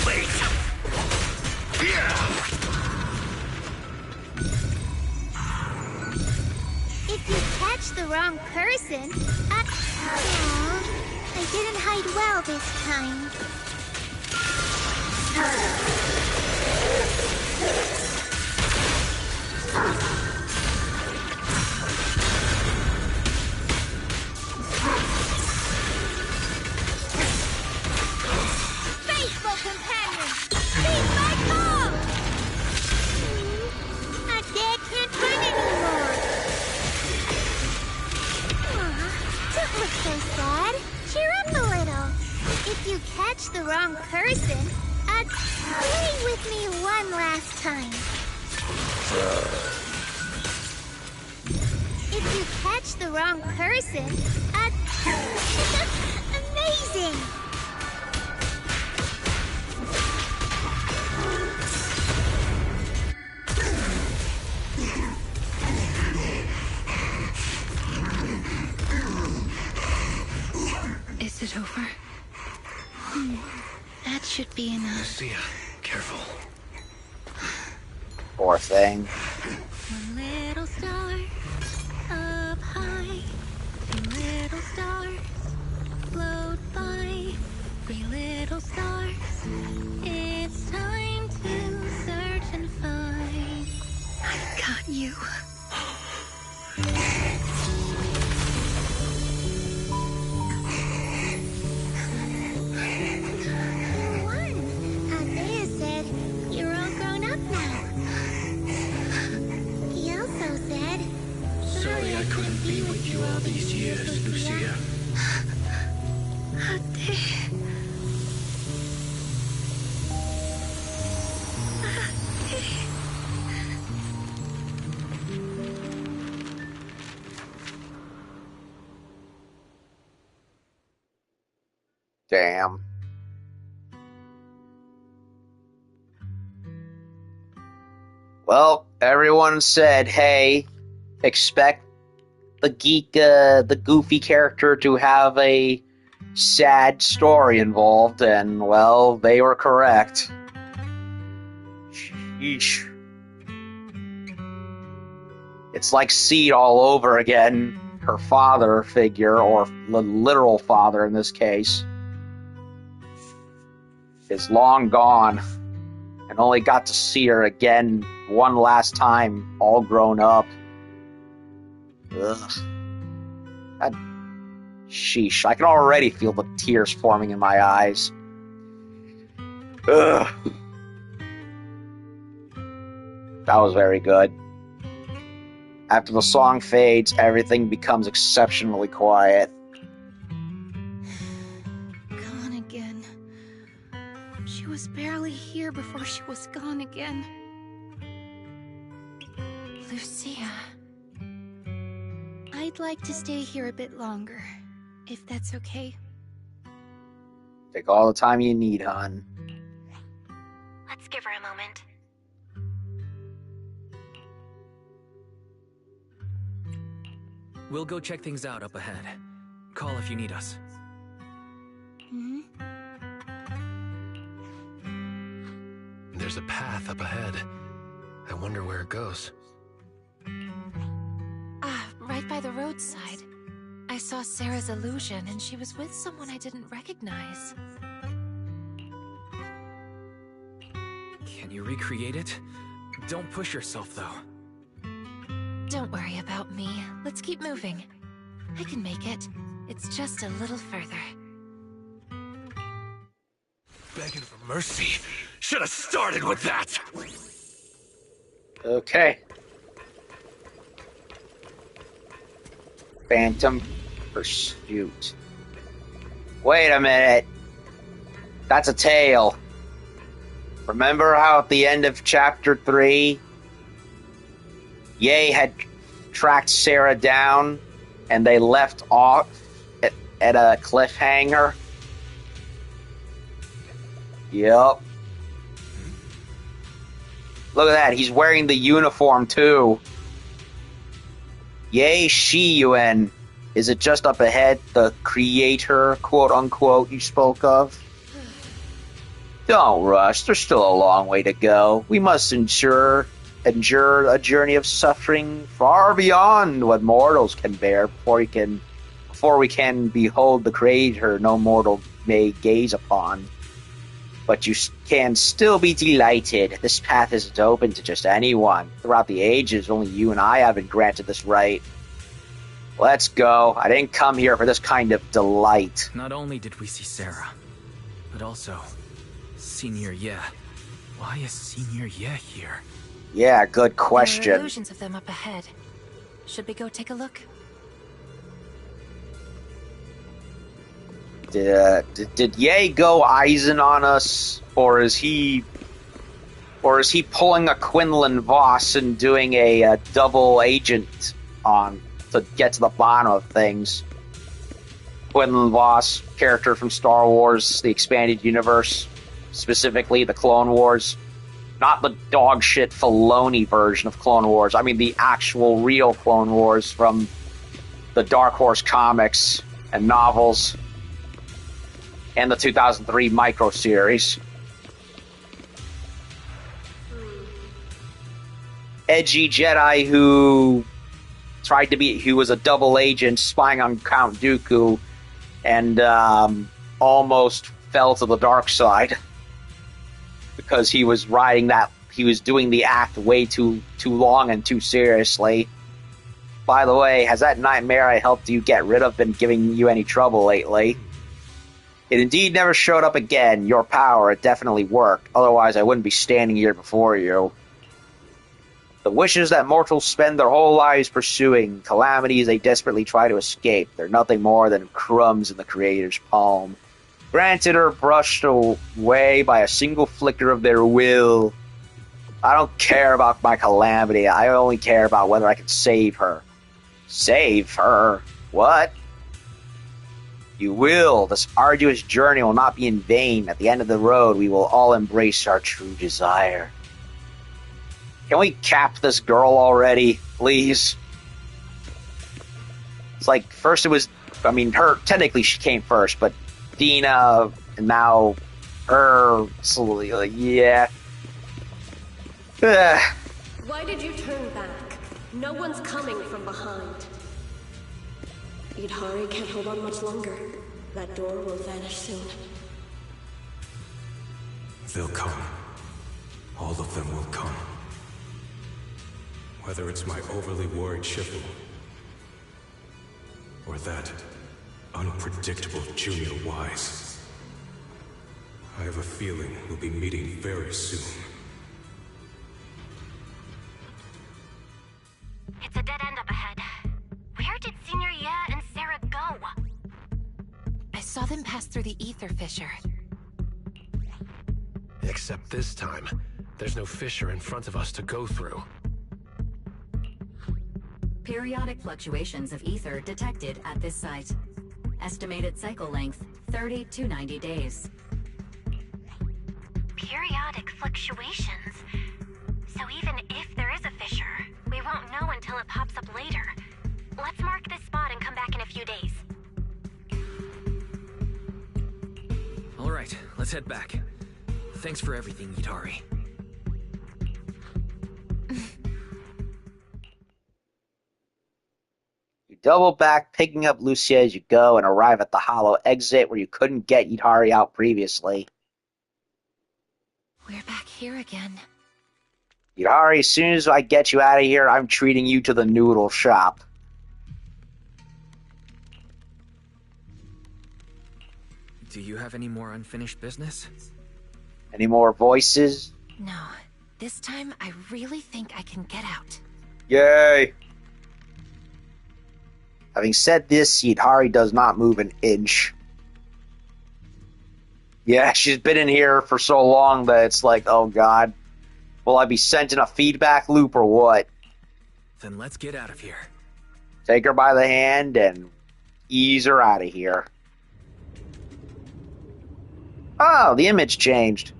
Wait! Yeah! If you catch the wrong person, I didn't hide well this time. Faithful companion, heed my call! Ade can't run anymore. Don't look so sad. catch the wrong person, play with me one last time. If you catch the wrong person, amazing! Is it over? That should be enough. Lucia, careful. Poor thing. One little star up high, two little stars float by, three little stars. It's time to search and find. I got you. You won. Isaiah said you're all grown up now. He also said, Sorry I couldn't be with you all these years, Lucia. Damn. Well, everyone said, hey, expect the goofy character to have a sad story involved, and, well, they were correct. Sheesh. It's like Seed all over again. Her father figure, or the literal father in this case, is long gone, and only got to see her again one last time, all grown up. Ugh. Sheesh, I can already feel the tears forming in my eyes. Ugh. That was very good. After the song fades, everything becomes exceptionally quiet. Gone again. She was barely here before she was gone again. Lucia. I'd like to stay here a bit longer, if that's okay. Take all the time you need, hon. Let's give her a moment. We'll go check things out up ahead. Call if you need us. Hmm? There's a path up ahead. I wonder where it goes. Right by the roadside. I saw Sarah's illusion, and she was with someone I didn't recognize. Can you recreate it? Don't push yourself, though. Don't worry about me. Let's keep moving. I can make it. It's just a little further. Begging for mercy. Should have started with that. Okay. Phantom Pursuit. Wait a minute. That's a tail. Remember how at the end of Chapter 3, Ye had tracked Sarah down and they left off at a cliffhanger? Yep. Look at that. He's wearing the uniform, too. Ye Shi-Yuan. Is it just up ahead, the creator, quote-unquote, you spoke of? Don't rush. There's still a long way to go. We must endure a journey of suffering far beyond what mortals can bear before we can behold the creator no mortal may gaze upon. But you can still be delighted. This path isn't open to just anyone. Throughout the ages, only you and I have been granted this right. Let's go. I didn't come here for this kind of delight. Not only did we see Sarah, but also Senior Ye. Why is Senior Ye here? Yeah, good There question. are illusions of them up ahead. Should we go take a look? Did Ye go Eisen on us, or is he pulling a Quinlan Voss and doing a double agent on to get to the bottom of things? Quinlan Voss, character from Star Wars, the expanded universe, specifically the Clone Wars. Not the dog shit Filoni version of Clone Wars. I mean the actual real Clone Wars from the Dark Horse comics and novels and the 2003 micro series. Edgy Jedi who was a double agent spying on Count Dooku and almost fell to the dark side because he was doing the act way too long and too seriously. By the way, has that nightmare I helped you get rid of been giving you any trouble lately? It indeed never showed up again. Your power, it definitely worked. Otherwise, I wouldn't be standing here before you. The wishes that mortals spend their whole lives pursuing, calamities they desperately try to escape, they're nothing more than crumbs in the Creator's palm. Granted or brushed away by a single flicker of their will. I don't care about my calamity. I only care about whether I can save her. Save her? What? You will. This arduous journey will not be in vain. At the end of the road, we will all embrace our true desire. Can we cap this girl already, please? It's like, first it was, technically she came first, but Dina, and now her, slowly, yeah. Why did you turn back? No one's coming from behind. Yudhari can't hold on much longer. That door will vanish soon. They'll come. All of them will come. Whether it's my overly worried Shiftle, or that unpredictable Junior Wise. I have a feeling we'll be meeting very soon. It's a dead end up ahead. Where did Senior Ye and Sarah go? I saw them pass through the ether fissure. Except this time, there's no fissure in front of us to go through. Periodic fluctuations of ether detected at this site. Estimated cycle length, 30 to 90 days. Periodic fluctuations. So even if there is a fissure, we won't know until it pops up later. Let's mark this spot and come back in a few days. All right, let's head back. Thanks for everything, Yutari. You double back, picking up Lucia as you go, and arrive at the hollow exit where you couldn't get Yutari out previously. We're back here again. Yutari, as soon as I get you out of here, I'm treating you to the noodle shop. Do you have any more unfinished business? Any more voices? No. This time, I really think I can get out. Yay! Having said this, Yutari does not move an inch. Yeah, she's been in here for so long that it's like, oh god. Will I be sent in a feedback loop or what? Then let's get out of here. Take her by the hand and ease her out of here. Oh, the image changed.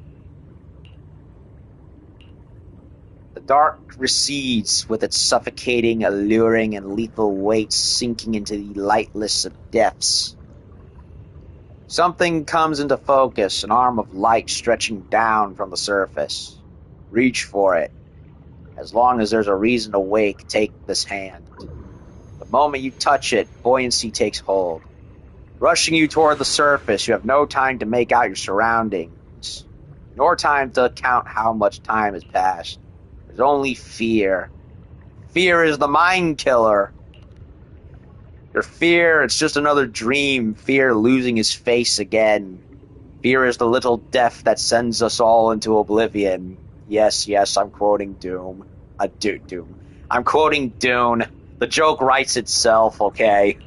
The dark recedes with its suffocating, alluring, and lethal weight sinking into the lightless depths. Something comes into focus, an arm of light stretching down from the surface. Reach for it. As long as there's a reason to wake, take this hand. The moment you touch it, buoyancy takes hold. Rushing you toward the surface, you have no time to make out your surroundings, nor time to count how much time has passed. There's only fear. Fear is the mind killer. Your fear, it's just another dream. Fear losing his face again. Fear is the little death that sends us all into oblivion. Yes, I'm quoting Doom. Doom. I'm quoting Dune. The joke writes itself, okay?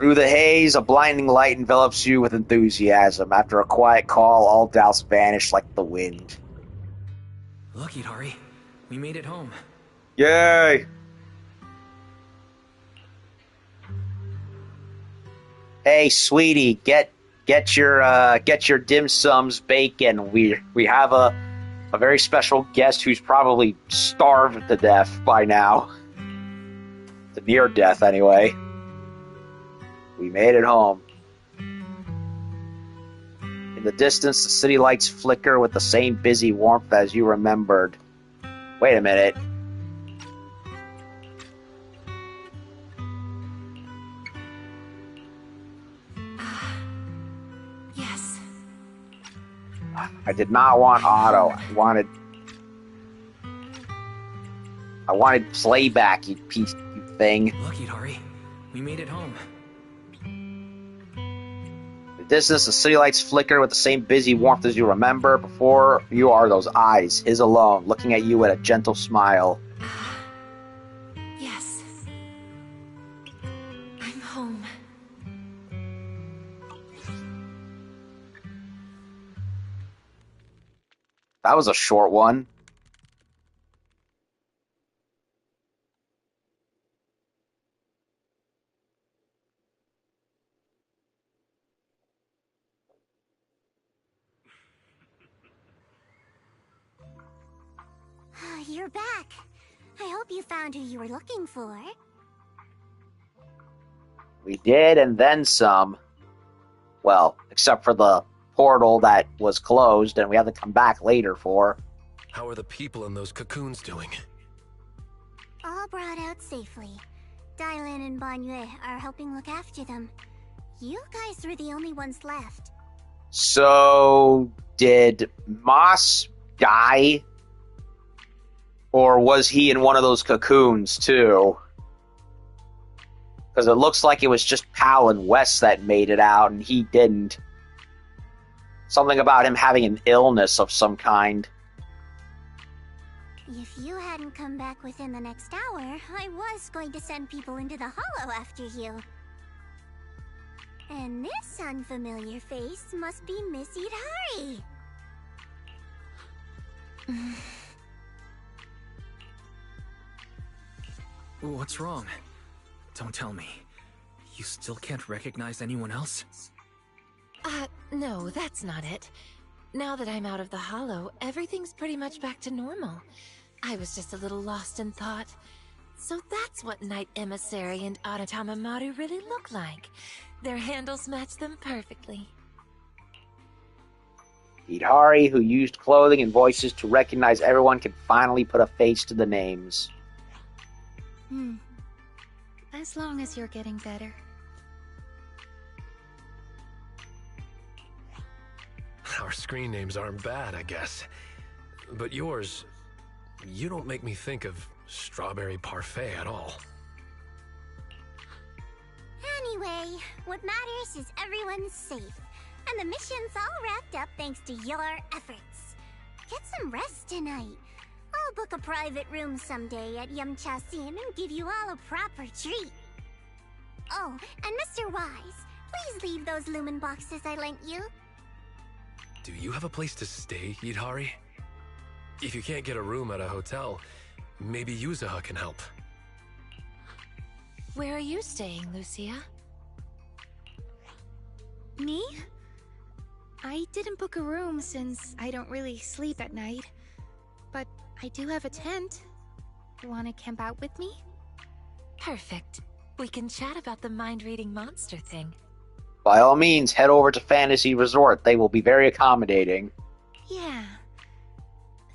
Through the haze, a blinding light envelops you with enthusiasm. After a quiet call, all doubts vanish like the wind. Look, Hidari. We made it home. Yay! Hey, sweetie, get your dim sums bacon. We have a very special guest who's probably starved to death by now. To near death, anyway. We made it home. In the distance, the city lights flicker with the same busy warmth as you remembered. Wait a minute. Yes. I did not want Otto. I wanted playback, you piece, you thing. Look, Hidari. We made it home. In the distance, the city lights flicker with the same busy warmth as you remember. Before you are those eyes, his alone, looking at you with a gentle smile. Yes. I'm home. That was a short one. You're back. I hope you found who you were looking for. We did, and then some. Well, except for the portal that was closed, and we have to come back later for. How are the people in those cocoons doing? All brought out safely. Dylan and Banyue are helping look after them. You guys were the only ones left. So, did Moss die? Or was he in one of those cocoons, too? Because it looks like it was just Pal and Wes that made it out, and he didn't. Something about him having an illness of some kind. If you hadn't come back within the next hour, I was going to send people into the hollow after you. And this unfamiliar face must be Miss Hidari. What's wrong? Don't tell me. You still can't recognize anyone else? No, that's not it. Now that I'm out of the hollow, everything's pretty much back to normal. I was just a little lost in thought. So that's what Knight Emissary and Aratamamaru really look like. Their handles match them perfectly. Hidari, who used clothing and voices to recognize everyone, can finally put a face to the names. As long as you're getting better. Our screen names aren't bad, I guess. But yours, you don't make me think of strawberry parfait at all. Anyway, what matters is everyone's safe. And the mission's all wrapped up thanks to your efforts. Get some rest tonight. I'll book a private room someday at Yamcha-sin and give you all a proper treat. Oh, and Mr. Wise, please leave those lumen boxes I lent you. Do you have a place to stay, Hidari? If you can't get a room at a hotel, maybe Yuzaha can help. Where are you staying, Lucia? Me? I didn't book a room since I don't really sleep at night. But I do have a tent. Want to camp out with me? Perfect. We can chat about the mind-reading monster thing. By all means, head over to Fantasy Resort. They will be very accommodating. Yeah.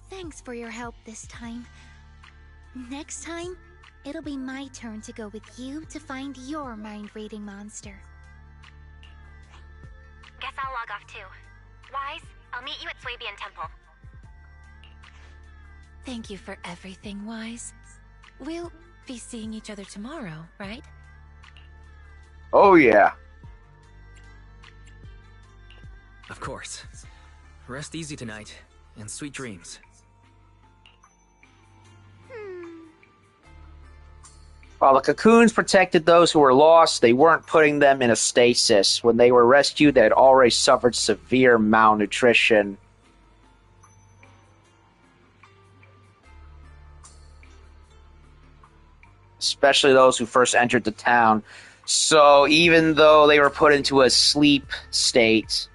Thanks for your help this time. Next time, it'll be my turn to go with you to find your mind-reading monster. Guess I'll log off too. Wise, I'll meet you at Swabian Temple. Thank you for everything, Wise. We'll be seeing each other tomorrow, right? Oh, yeah. Of course. Rest easy tonight, and sweet dreams. While the cocoons protected those who were lost, they weren't putting them in a stasis. When they were rescued, they had already suffered severe malnutrition. Especially those who first entered the town. So even though they were put into a sleep state,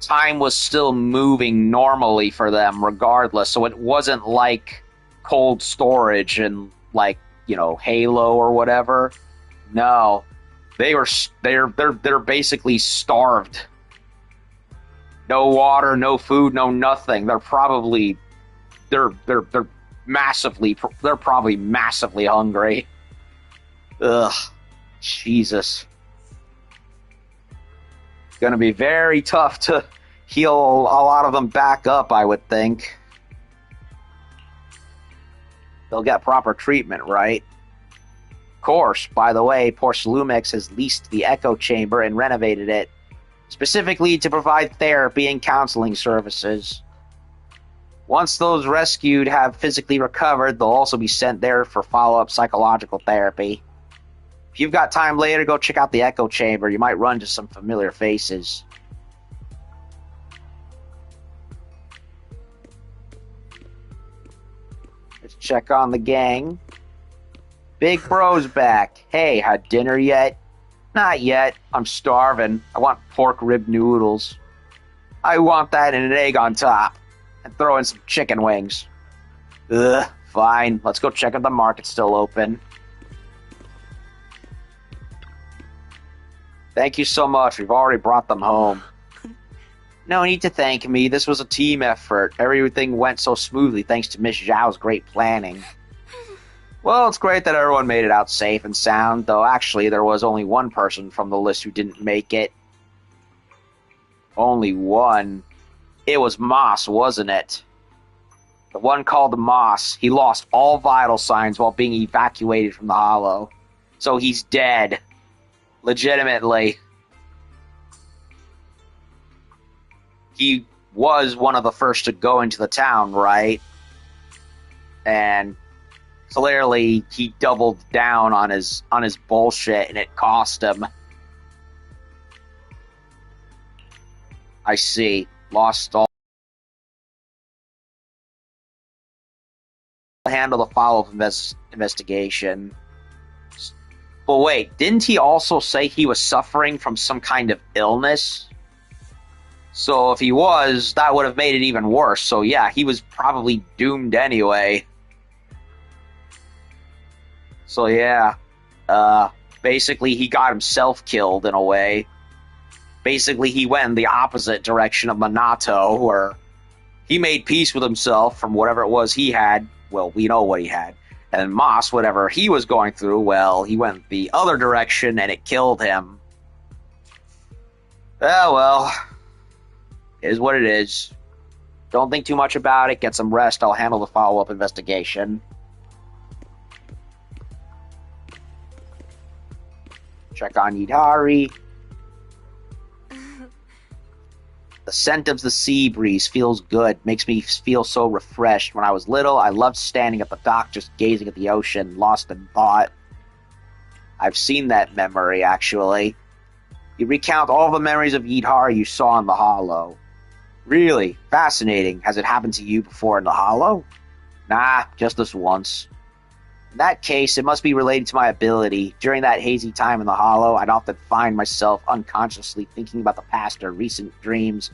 time was still moving normally for them regardless. So it wasn't like cold storage and like, you know, Halo or whatever. No. They're basically starved. No water, no food, no nothing. They're probably massively hungry. Ugh. Jesus. It's gonna be very tough to heal a lot of them back up, I would think. They'll get proper treatment, right? Of course, by the way, Porcelumex has leased the Echo Chamber and renovated it, specifically to provide therapy and counseling services. Once those rescued have physically recovered, they'll also be sent there for follow-up psychological therapy. If you've got time later, go check out the Echo Chamber. You might run into some familiar faces. Let's check on the gang. Big Bro's back. Hey, had dinner yet? Not yet. I'm starving. I want pork rib noodles. I want that and an egg on top. And throw in some chicken wings. Ugh, fine. Let's go check if the market's still open. Thank you so much. We've already brought them home. No need to thank me. This was a team effort. Everything went so smoothly thanks to Miss Zhao's great planning. Well, it's great that everyone made it out safe and sound, though actually there was only one person from the list who didn't make it. Only one. It was Moss, wasn't it? The one called Moss. He lost all vital signs while being evacuated from the Hollow. So he's dead. Legitimately. He was one of the first to go into the town, right? And clearly he doubled down on his bullshit and it cost him. I see. Lost all. Handle the follow-up investigation. But wait, didn't he also say he was suffering from some kind of illness? So if he was, that would have made it even worse. So yeah, he was probably doomed anyway. So yeah, basically he got himself killed in a way. Basically he went in the opposite direction of Minato, where he made peace with himself from whatever it was he had. Well, we know what he had. And Moss, whatever he was going through, well, he went the other direction and it killed him. Oh, well. It is what it is. Don't think too much about it. Get some rest. I'll handle the follow-up investigation. Check on Yidari. The scent of the sea breeze feels good, makes me feel so refreshed. When I was little, I loved standing at the dock just gazing at the ocean, lost in thought. I've seen that memory, actually. You recount all the memories of Yidhar you saw in the Hollow. Really? Fascinating. Has it happened to you before in the Hollow? Nah, just this once. In that case, it must be related to my ability. During that hazy time in the Hollow, I'd often find myself unconsciously thinking about the past or recent dreams.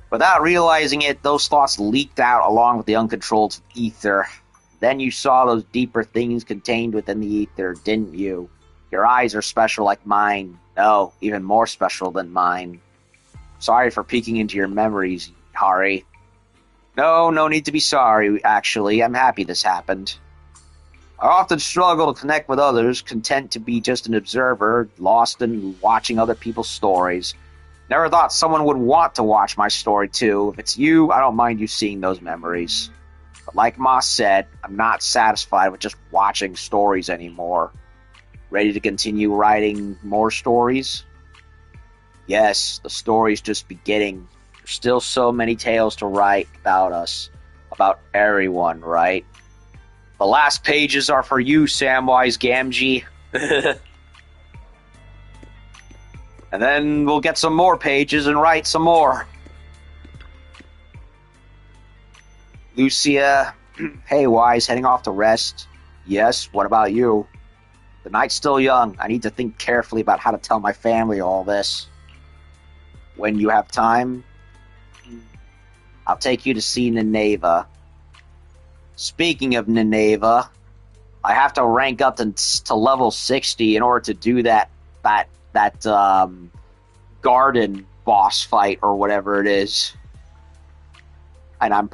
Without realizing it, those thoughts leaked out along with the uncontrolled ether. Then you saw those deeper things contained within the ether, didn't you? Your eyes are special like mine. No, even more special than mine. Sorry for peeking into your memories, Hari. No need to be sorry, actually. I'm happy this happened. I often struggle to connect with others, content to be just an observer, lost in watching other people's stories. Never thought someone would want to watch my story too. If it's you, I don't mind you seeing those memories. But like Moss said, I'm not satisfied with just watching stories anymore. Ready to continue writing more stories? Yes, the story's just beginning. There's still so many tales to write about us. About everyone, right? The last pages are for you, Samwise Gamgee. And then we'll get some more pages and write some more. Lucia, hey, Wise, heading off to rest? Yes, what about you? The night's still young. I need to think carefully about how to tell my family all this. When you have time, I'll take you to see Nineveh. Speaking of Nineveh, I have to rank up to level 60 in order to do that garden boss fight or whatever it is. And I'm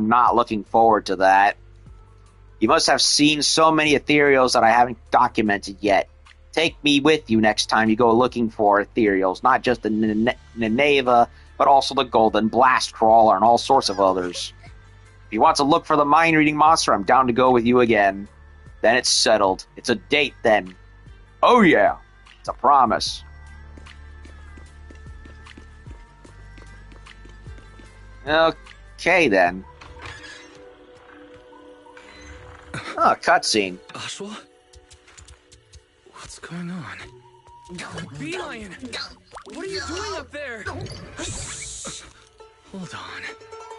not looking forward to that. You must have seen so many ethereals that I haven't documented yet. Take me with you next time you go looking for ethereals, not just the Nineveh, but also the Golden Blast Crawler and all sorts of others. If you want to look for the mind-reading monster, I'm down to go with you again. Then it's settled. It's a date then. Oh yeah, it's a promise. Okay then. Oh, cutscene. Ashwa? What's going on? Beeline! What are you doing up there? Hold on.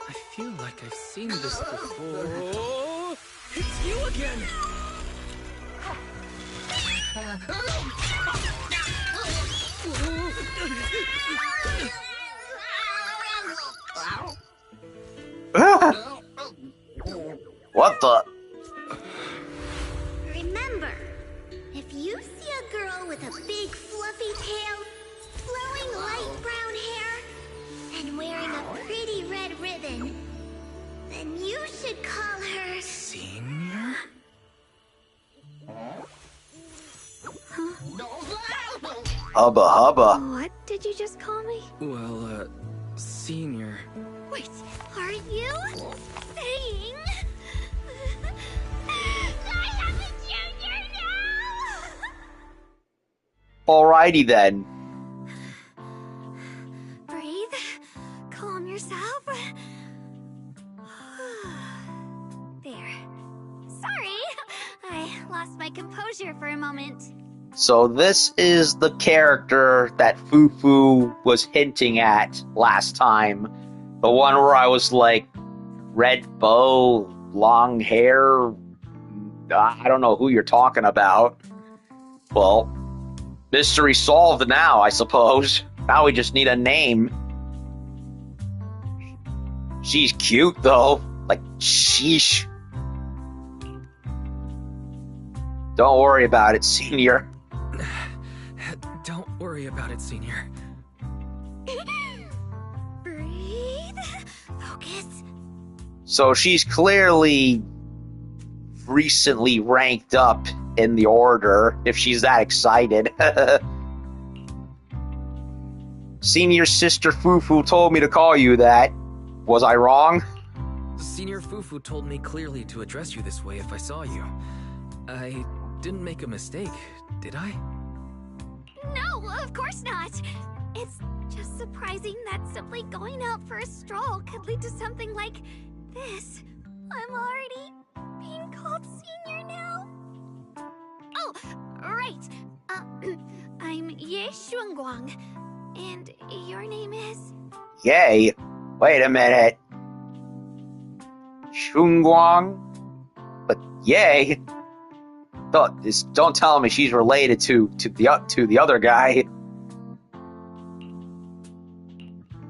I feel like I've seen this before. Oh, it's you again! What the? Remember, if you see a girl with a big fluffy tail, flowing light brown hair, and wearing a pretty red ribbon, then you should call her... Senior? Hubba hubba. What did you just call me? Well, Senior. Wait, are you saying... I have a junior now? Alrighty then. Breathe. Calm yourself. There. Sorry. I lost my composure for a moment. So this is the character that Fufu was hinting at last time. The one where I was like, red bow, long hair. I don't know who you're talking about. Well, mystery solved now, I suppose. Now we just need a name. She's cute, though. Like, sheesh. Don't worry about it, Senior. Don't worry about it, Senior. Breathe. Focus. So she's clearly recently ranked up in the order, if she's that excited. Senior Sister Fufu told me to call you that. Was I wrong? Senior Fufu told me clearly to address you this way if I saw you. I didn't make a mistake, did I? No, of course not. It's just surprising that simply going out for a stroll could lead to something like this. I'm already being called Senior now. Oh, right. I'm Ye Shunguang, and your name is? Yay. Wait a minute. Shunguang? But yay. Don't tell me she's related to the other guy.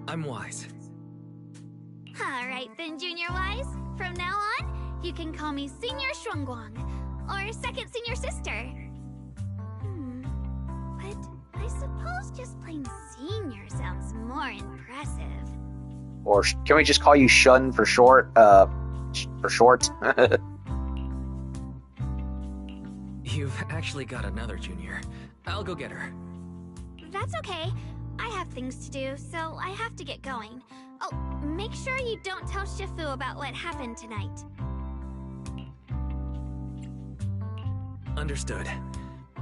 I'm Wise. Alright then, Junior Wise. From now on, you can call me Senior Shunguang, or Second Senior Sister. But I suppose just plain Senior sounds more impressive. Or can we just call you Shun for short? For short? You've actually got another Junior. I'll go get her. That's okay. I have things to do, so I have to get going. Oh, make sure you don't tell Shifu about what happened tonight. Understood.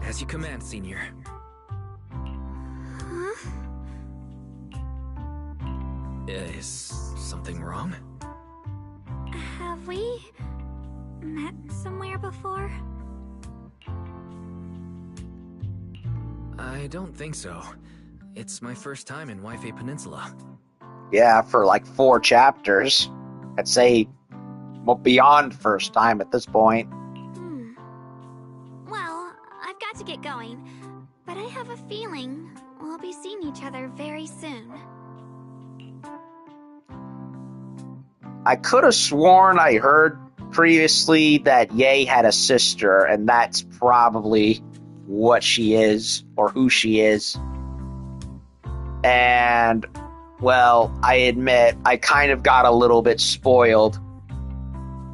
As you command, Senior. Huh? Is something wrong? Have we met somewhere before? I don't think so. It's my first time in Wi-Fi Peninsula. Yeah, for like 4 chapters. I'd say, well, beyond first time at this point. Well, I've got to get going, but I have a feeling we'll be seeing each other very soon. I could have sworn I heard previously that Ye had a sister, and that's probably what she is, or who she is. And, well, I admit, I kind of got a little bit spoiled.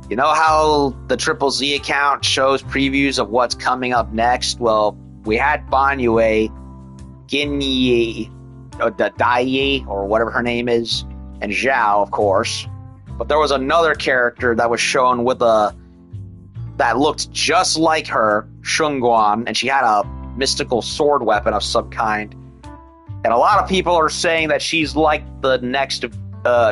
You know how the Triple Z account shows previews of what's coming up next? Well, we had Banyue, Ginyi, or Daiyi, or whatever her name is, and Zhao, of course. But there was another character that was shown with that looked just like her, Shunguan, and she had a mystical sword weapon of some kind. And a lot of people are saying that she's like the next,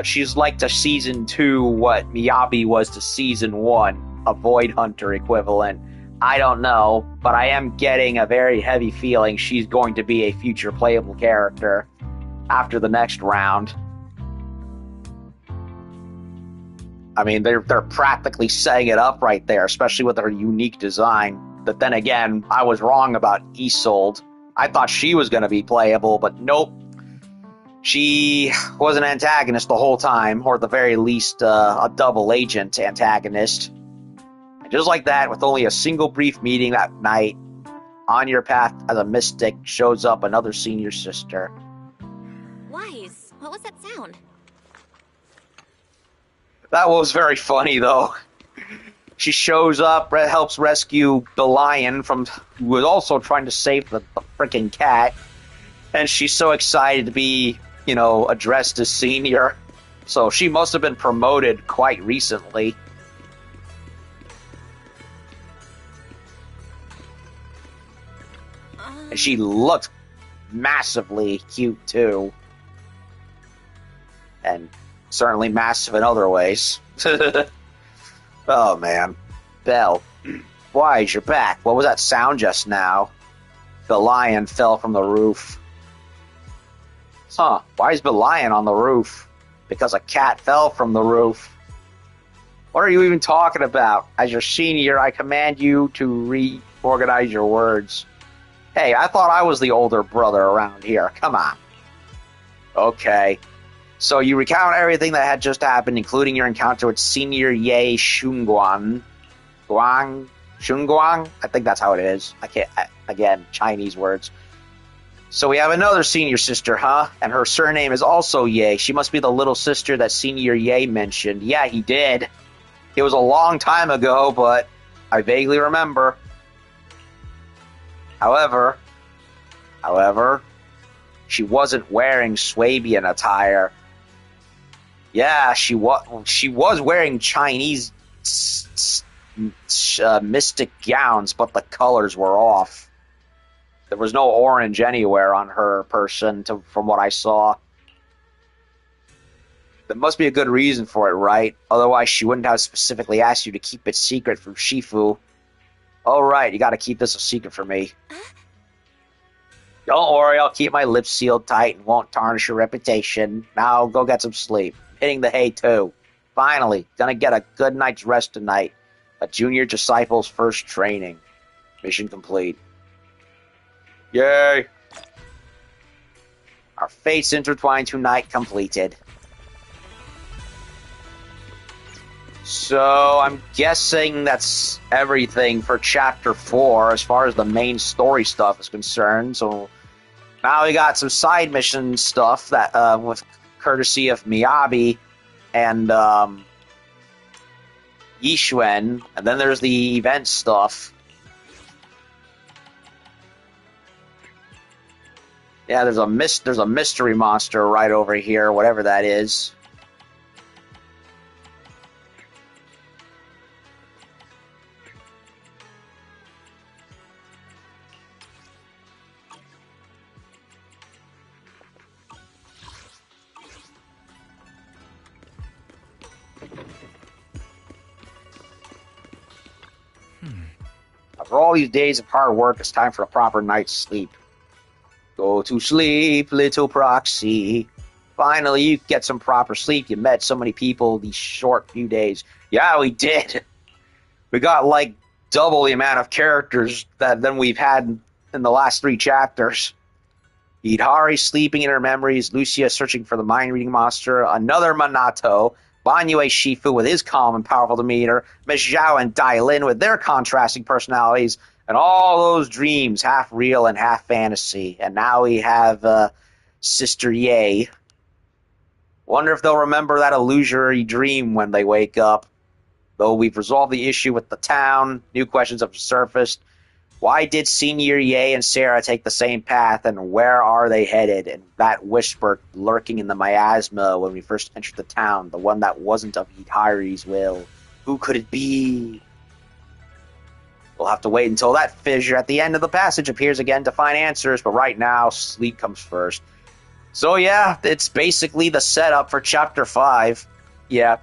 she's like to Season 2 what Miyabi was to Season 1, a Void Hunter equivalent. I don't know, but I am getting a very heavy feeling she's going to be a future playable character after the next round. I mean, they're practically setting it up right there, especially with her unique design. But then again, I was wrong about Isolde. I thought she was going to be playable, but nope. She was an antagonist the whole time, or at the very least, a double agent antagonist. And just like that, with only a single brief meeting that night, on your path as a mystic shows up another senior sister. Wise, what was that sound? That was very funny, though. She shows up, helps rescue the lion from who was also trying to save the freaking cat, and she's so excited to be, you know, addressed as senior. So she must have been promoted quite recently. And she looked massively cute, too. And certainly massive in other ways. Oh, man. Belle, why is your back? What was that sound just now? The lion fell from the roof. Huh, why is the lion on the roof? Because a cat fell from the roof. What are you even talking about? As your senior, I command you to reorganize your words. Hey, I thought I was the older brother around here. Come on. Okay. So you recount everything that had just happened, including your encounter with Senior Ye Shunguan. Shunguang? I think that's how it is. Again, Chinese words. So we have another senior sister, huh? And her surname is also Ye. She must be the little sister that Senior Ye mentioned. Yeah, he did. It was a long time ago, but I vaguely remember. However, she wasn't wearing Swabian attire. Yeah, she was wearing Chinese mystic gowns, but the colors were off. There was no orange anywhere on her person, from what I saw. There must be a good reason for it, right? Otherwise, she wouldn't have specifically asked you to keep it secret from Shifu. Oh, right, you gotta keep this a secret from me. Don't worry, I'll keep my lips sealed tight and won't tarnish your reputation. Now, go get some sleep. Hitting the hay, too. Finally, gonna get a good night's rest tonight. A junior disciple's first training. Mission complete. Yay! Our fates intertwined tonight completed. So, I'm guessing that's everything for Chapter 4 as far as the main story stuff is concerned. So, now we got some side mission stuff that with courtesy of Miyabi and Yixuan, and then there's the event stuff. Yeah, there's a mystery monster right over here, whatever that is. After all these days of hard work, it's time for a proper night's sleep. Go to sleep, little proxy. Finally, you get some proper sleep. You met so many people these short few days. Yeah, we did. We got like double the amount of characters than we've had in the last 3 chapters. Hidari sleeping in her memories, Lucia searching for the mind-reading monster, another Minato, Banyue Shifu with his calm and powerful demeanor, Miss Zhao and Dai Lin with their contrasting personalities, and all those dreams, half real and half fantasy. And now we have Sister Ye. Wonder if they'll remember that illusory dream when they wake up. Though we've resolved the issue with the town, new questions have surfaced. Why did Senior Ye and Sarah take the same path, and where are they headed? And that whisper lurking in the miasma when we first entered the town, the one that wasn't of Hidari's will. Who could it be? We'll have to wait until that fissure at the end of the passage appears again to find answers, but right now, sleep comes first. So yeah, it's basically the setup for Chapter 5. Yeah.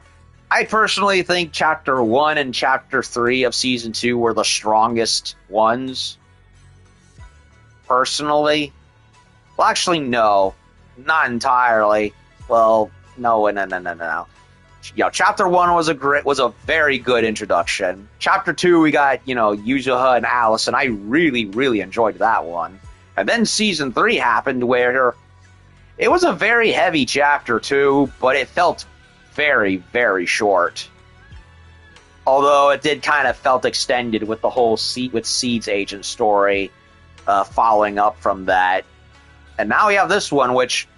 I personally think Chapter 1 and Chapter 3 of Season 2 were the strongest ones. Personally. Well, actually, no. Not entirely. Well, no. You know, Chapter 1 was a very good introduction. Chapter 2, we got, Yuzuha and Alice, and I really, really enjoyed that one. And then Season 3 happened where it was a very heavy Chapter 2, but it felt very, very short. Although it did kind of felt extended with the whole Seed's agent story following up from that. And now we have this one, which,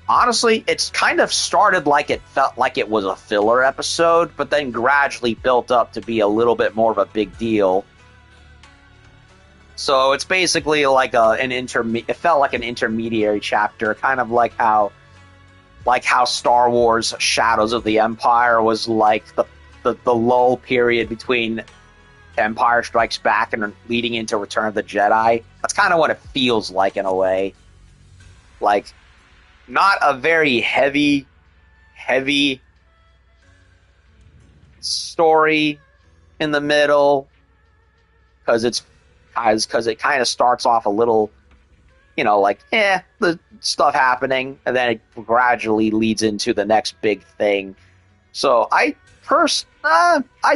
honestly, it's kind of started like it felt like it was a filler episode, but then gradually built up to be a little bit more of a big deal. So it's basically like it felt like an intermediary chapter, kind of like how Star Wars Shadows of the Empire was like the lull period between Empire Strikes Back and leading into Return of the Jedi. That's kind of what it feels like in a way. Like, not a very heavy story in the middle, because it kind of starts off a little, the stuff happening, and then it gradually leads into the next big thing. So I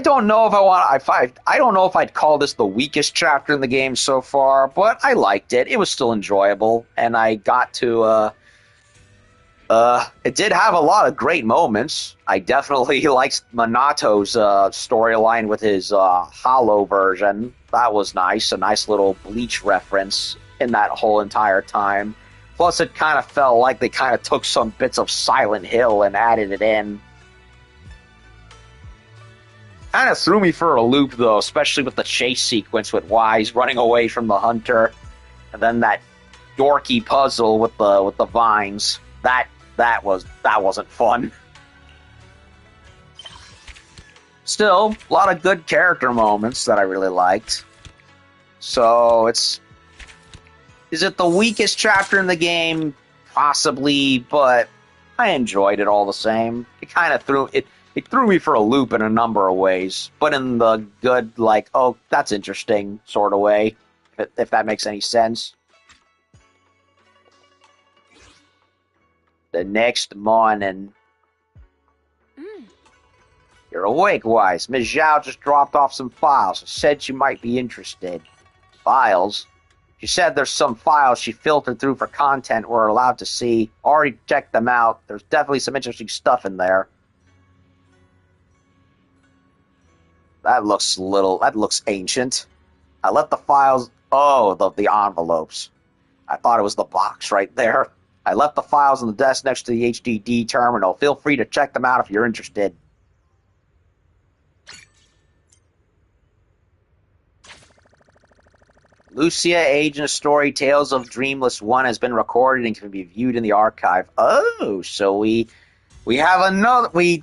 don't know I don't know if I'd call this the weakest chapter in the game so far, but I liked it. It was still enjoyable, and I got to it did have a lot of great moments. I definitely liked Minato's storyline with his hollow version. That was nice, a nice little Bleach reference in that whole entire time. Plus, it kind of felt like they kind of took some bits of Silent Hill and added it in. Kind of threw me for a loop, though, especially with the chase sequence with Wise running away from the hunter, and then that dorky puzzle with the vines. That wasn't fun. Still, a lot of good character moments that I really liked. So is it the weakest chapter in the game? Possibly, but I enjoyed it all the same. It kind of threw me for a loop in a number of ways, but in the good, like, oh, that's interesting sort of way, if that makes any sense. The next morning. You're awake, Wise. Ms. Zhao just dropped off some files. Said she might be interested. Files? She said there's some files she filtered through for content we're allowed to see. Already checked them out. There's definitely some interesting stuff in there. That looks ancient. I left the files... Oh, the envelopes. I thought it was the box right there. I left the files on the desk next to the HDD terminal. Feel free to check them out if you're interested. Lucia Agent Story Tales of Dreamless 1 has been recorded and can be viewed in the archive. Oh, so we have another... we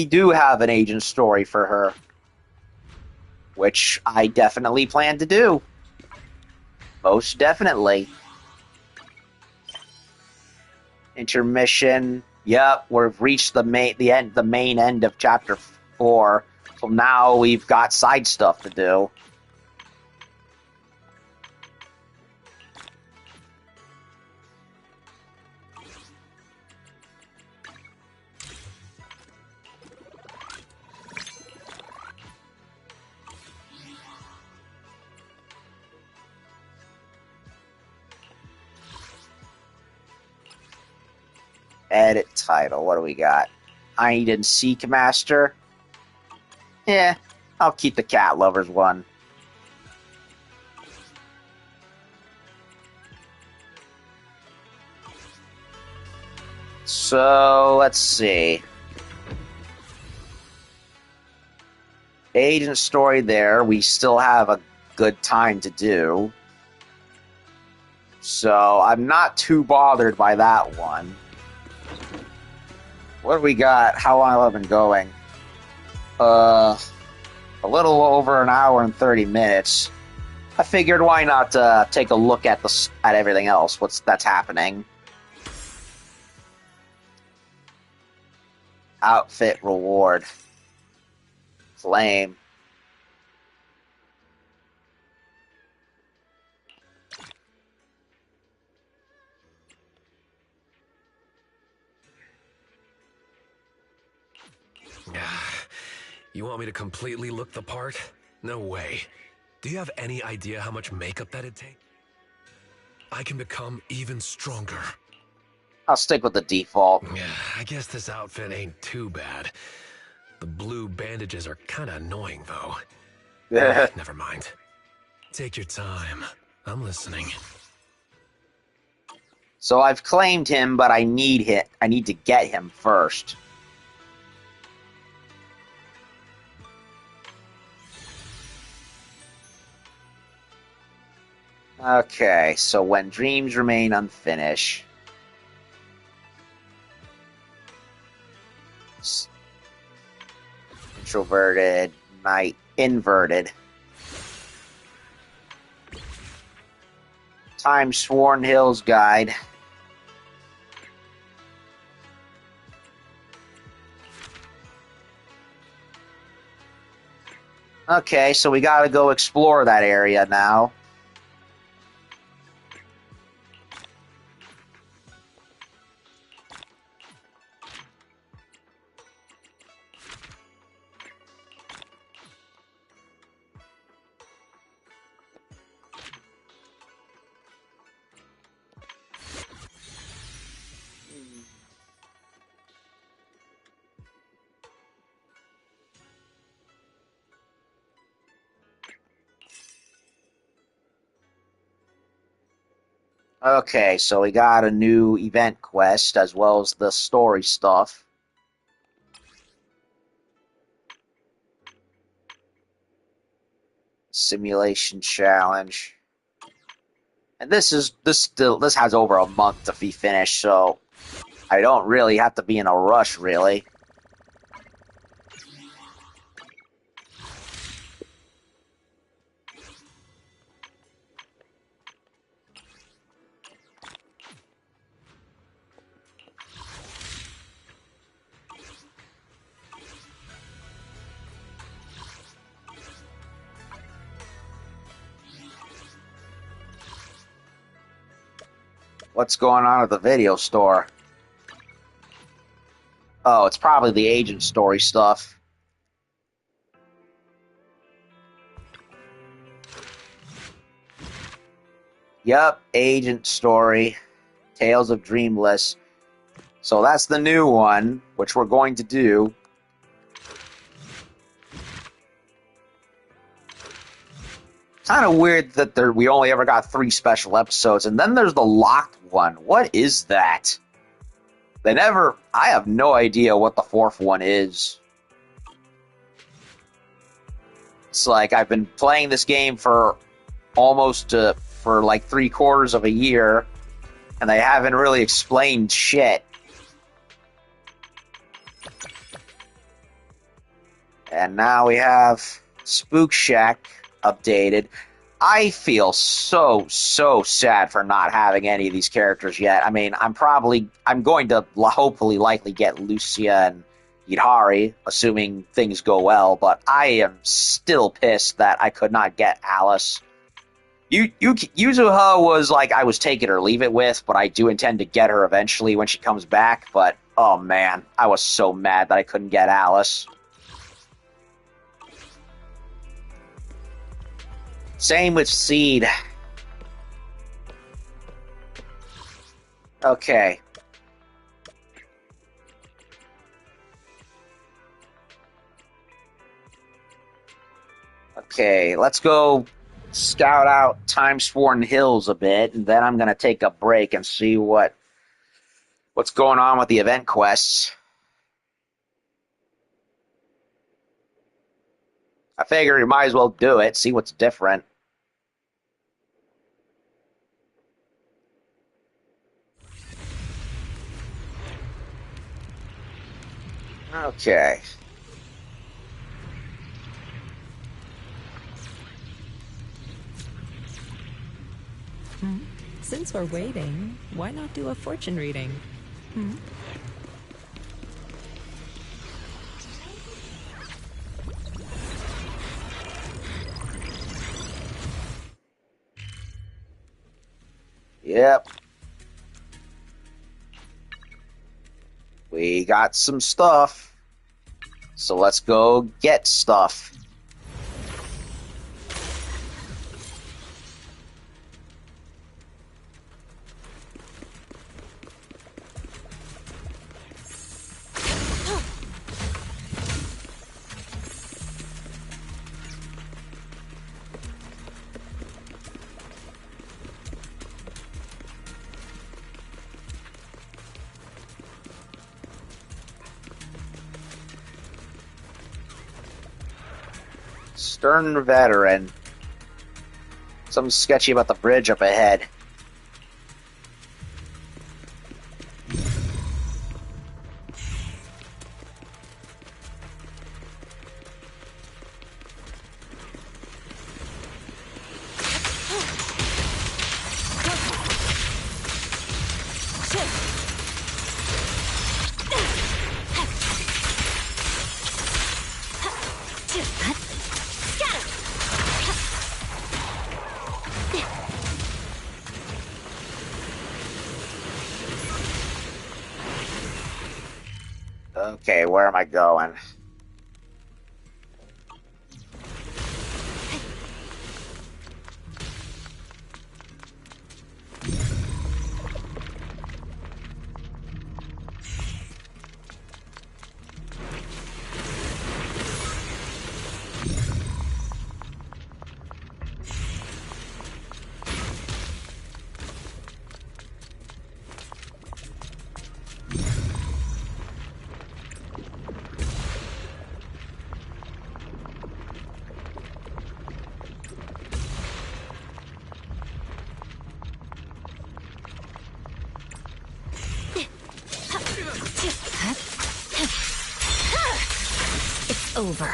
do have an agent story for her. Which I definitely plan to do. Most definitely. Intermission. Yep, we've reached the main end of Chapter 4. So now we've got side stuff to do. Edit title. What do we got? Hide and Seek Master. Yeah, I'll keep the cat lovers one. So, let's see. Agent story there. We still have a good time to do. So, I'm not too bothered by that one. What do we got? How long have I been going? A little over an hour and 30 minutes. I figured why not take a look at everything else, that's happening. Outfit reward. Flame. You want me to completely look the part? No way. Do you have any idea how much makeup that'd take? I can become even stronger. I'll stick with the default. Yeah, I guess this outfit ain't too bad. The blue bandages are kinda annoying, though. Never mind. Take your time. I'm listening. So I've claimed him, but I need to get him first. Okay, so when dreams remain unfinished. Introverted, night, inverted. Timesworn Hills Guide. Okay, so we gotta go explore that area now. Okay, so we got a new event quest as well as the story stuff. Simulation challenge. And this has over a month to be finished, so I don't really have to be in a rush, really. What's going on at the video store? Oh, it's probably the agent story stuff. Yep, agent story. Tales of Dreamless. So that's the new one, which we're going to do. Kind of weird that we only ever got 3 special episodes, and then there's the locked one. What is that? I have no idea what the 4th one is. It's like I've been playing this game for almost, for like 3/4 of a year, and they haven't really explained shit. And now we have Spook Shack updated. I feel so sad for not having any of these characters yet. I mean, I'm going to hopefully likely get Lucia and Yidhari, assuming things go well, but I am still pissed that I could not get Alice. Yuzuha was like I was take it or leave it with, but I do intend to get her eventually when she comes back, but oh man, I was so mad that I couldn't get Alice. Same with Seed. Okay. Okay, let's go scout out Timesworn Hills a bit, and then I'm going to take a break and see what's going on with the event quests. I figure you might as well do it, see what's different. Okay. Since we're waiting, why not do a fortune reading? Yep. We got some stuff. So let's go get stuff. Stern veteran. Something sketchy about the bridge up ahead. Okay, where am I going? It's over.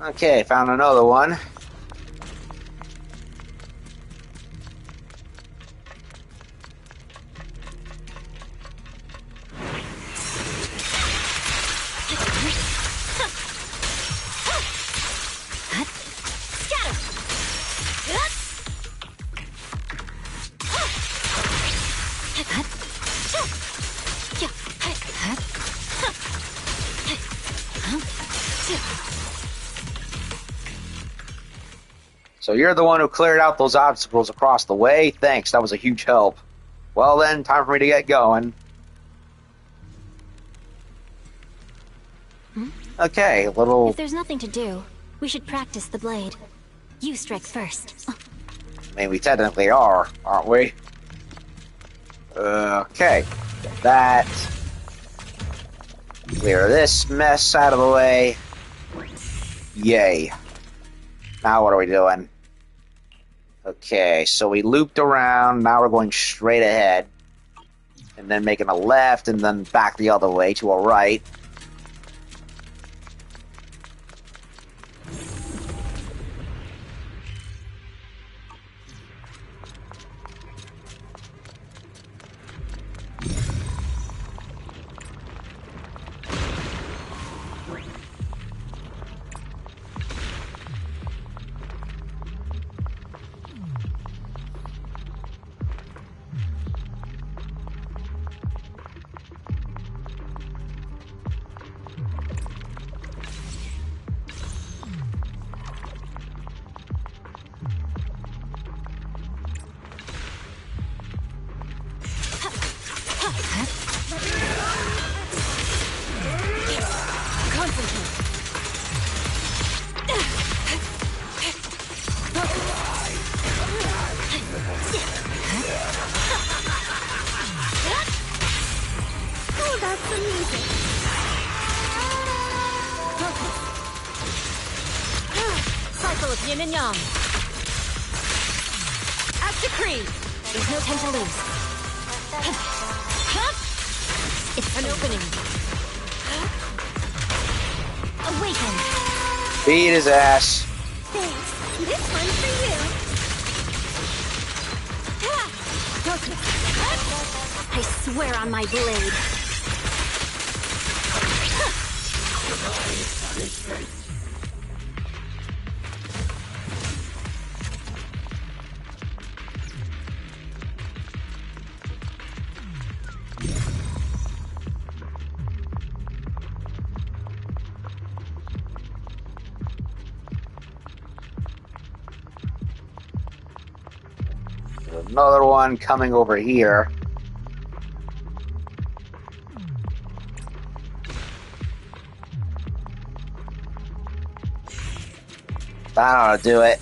Okay, found another one. So you're the one who cleared out those obstacles across the way? Thanks, that was a huge help. Well then, time for me to get going. Okay, a little... If there's nothing to do, we should practice the blade. You strike first. I mean, we technically are, aren't we? Okay. Get that. Clear this mess out of the way. Yay. Now what are we doing? Okay, so we looped around, now we're going straight ahead. And then making a left, and then back the other way to a right. Circle of yin and yang. As decreed. There's no time to lose. It's an opening. Awaken. Beat his ass. Thanks. This one's for you. I swear on my blade. Another one coming over here. That ought to do it.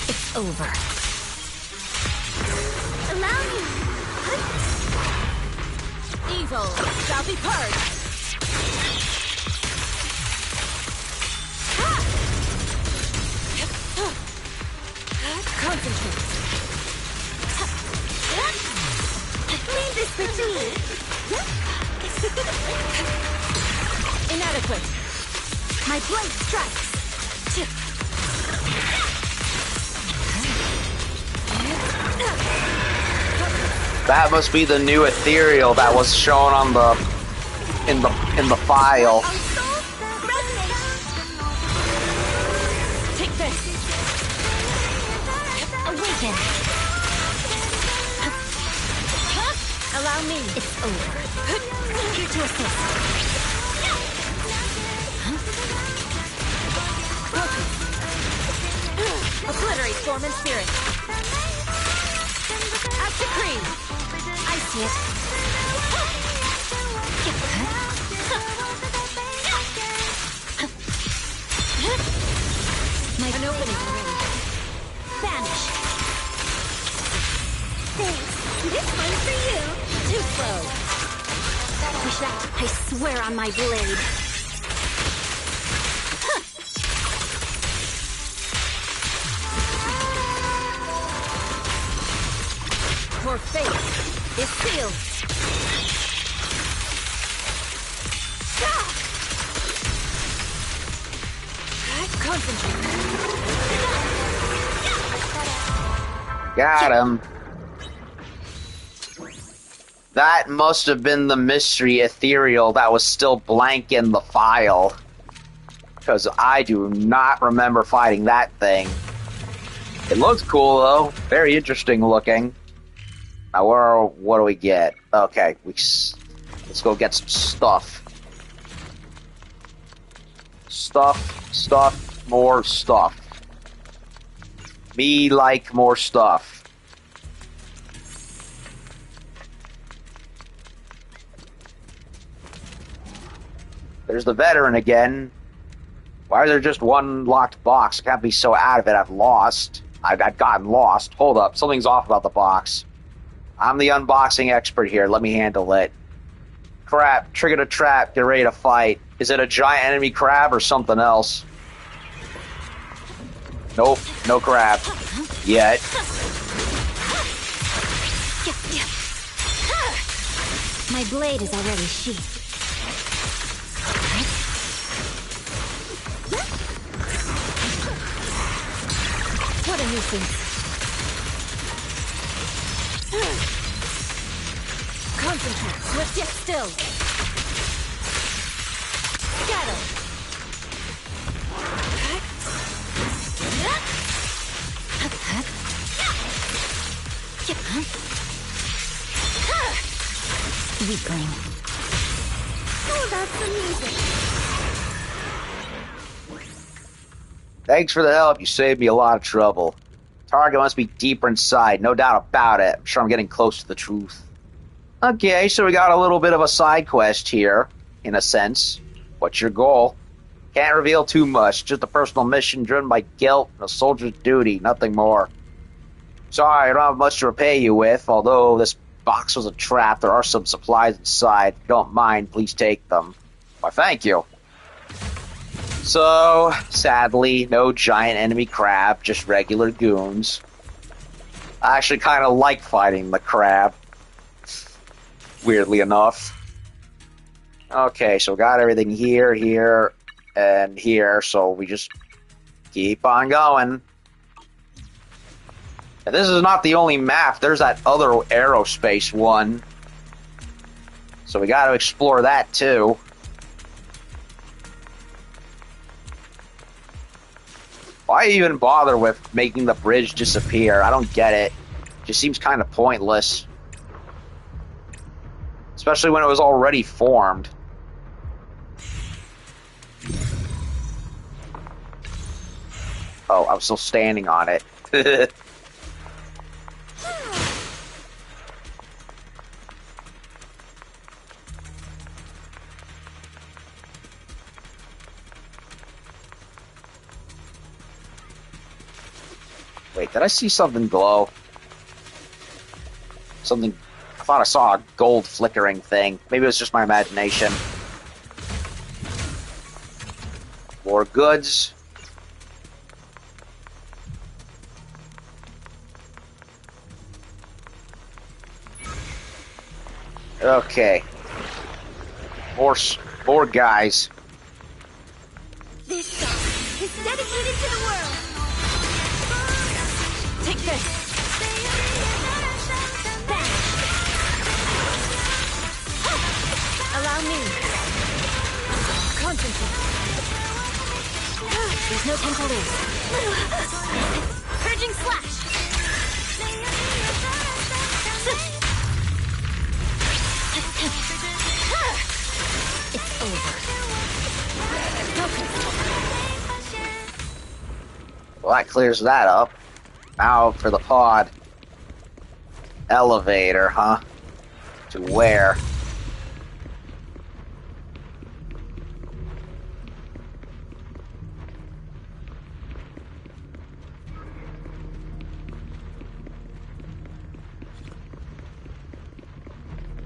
It's over. Allow me. Evil shall be purged. Concentrate. Leave this for me. Inadequate. My blade strikes. That must be the new ethereal that was shown on the in the file. Take this. Awaken. Allow me. It's over. Here to assist. Obliterate form and spirit. As decreed. I see it. An opening already. Vanish. Thanks. This one's for you. Too slow. Push that. I swear on my blade. Your fate is sealed. Concentrate. Got him. That must have been the mystery ethereal that was still blank in the file. Because I do not remember fighting that thing. It looks cool though. Very interesting looking. Now what do we get? Okay, let's go get some stuff. Stuff, more stuff. Me like more stuff. There's the veteran again. Why is there just one locked box? I can't be so out of it. I've gotten lost. Hold up. Something's off about the box. I'm the unboxing expert here. Let me handle it. Crap. Triggered a trap. Get ready to fight. Is it a giant enemy crab or something else? Nope. No crab. Yet. My blade is already sheathed. What a nuisance. Concentrate. Swift yet still. Scatter. Weakling. Oh, that's amusing. Thanks for the help. You saved me a lot of trouble. Target must be deeper inside. No doubt about it. I'm sure I'm getting close to the truth. Okay, so we got a little bit of a side quest here, in a sense. What's your goal? Can't reveal too much. Just a personal mission driven by guilt and a soldier's duty. Nothing more. Sorry, I don't have much to repay you with, although this box was a trap. There are some supplies inside. If you don't mind, please take them. Why, thank you. So, sadly, no giant enemy crab, just regular goons. I actually kind of like fighting the crab. Weirdly enough. Okay, so got everything here, here, and here, so we just keep on going. And this is not the only map. There's that other aerospace one. So we got to explore that too. Why even bother with making the bridge disappear? I don't get it. Just seems kind of pointless. Especially when it was already formed. Oh, I was still standing on it. Wait, did I see something glow? Something... I thought I saw a gold flickering thing. Maybe it was just my imagination. More goods. Okay. More guys. This song is dedicated to the world. Take this. Allow me. Concentrate. There's no time to lose. Purging slash. It's over. Well, that clears that up. Now for the pod. Elevator, huh? To where?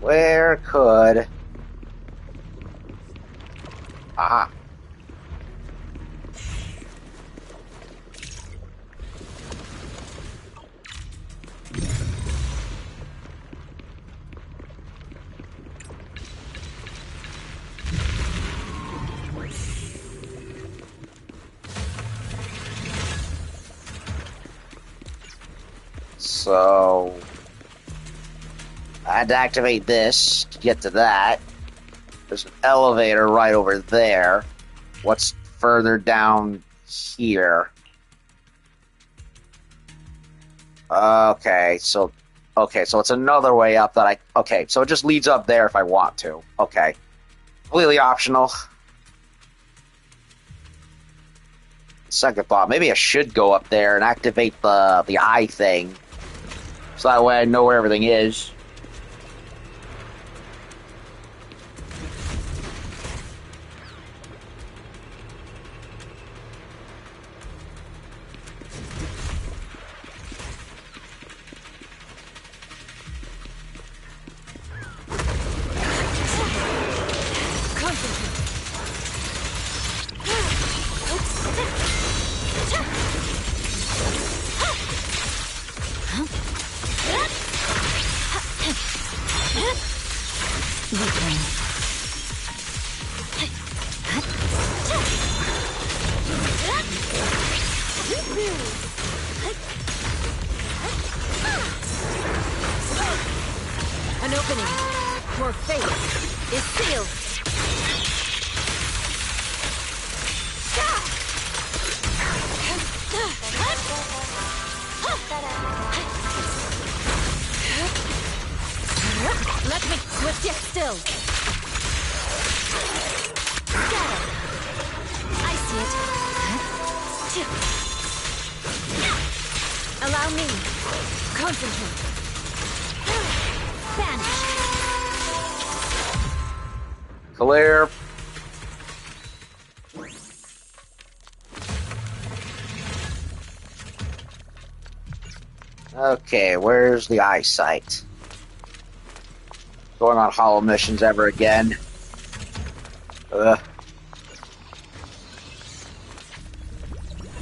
Where could... Aha. So... I had to activate this to get to that. There's an elevator right over there. What's further down here? Okay, so it's another way up that I... Okay, so it just leads up there if I want to. Okay. Completely optional. Second thought, maybe I should go up there and activate the eye thing. So that way I know where everything is. An opening for fate is sealed. Let me swift yet still. Got it. I see it. Allow me. Concentrate. Vanish. Clear. Okay, where's the eyesight? going on hollow missions ever again. Ugh.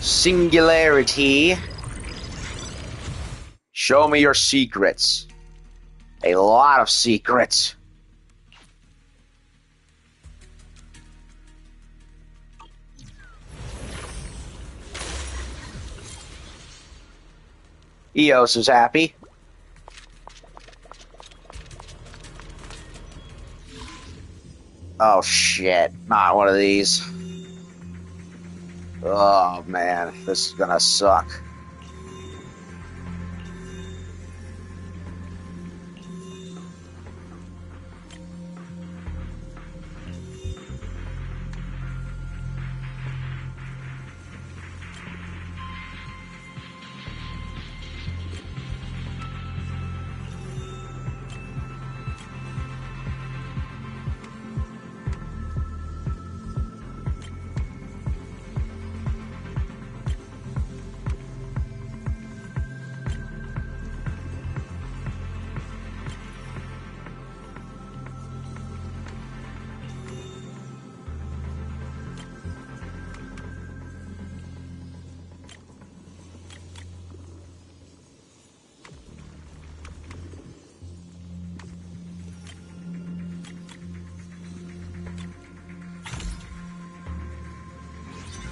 Singularity. Show me your secrets. A lot of secrets. Eos is happy. Oh shit, not one of these. Oh man, this is gonna suck.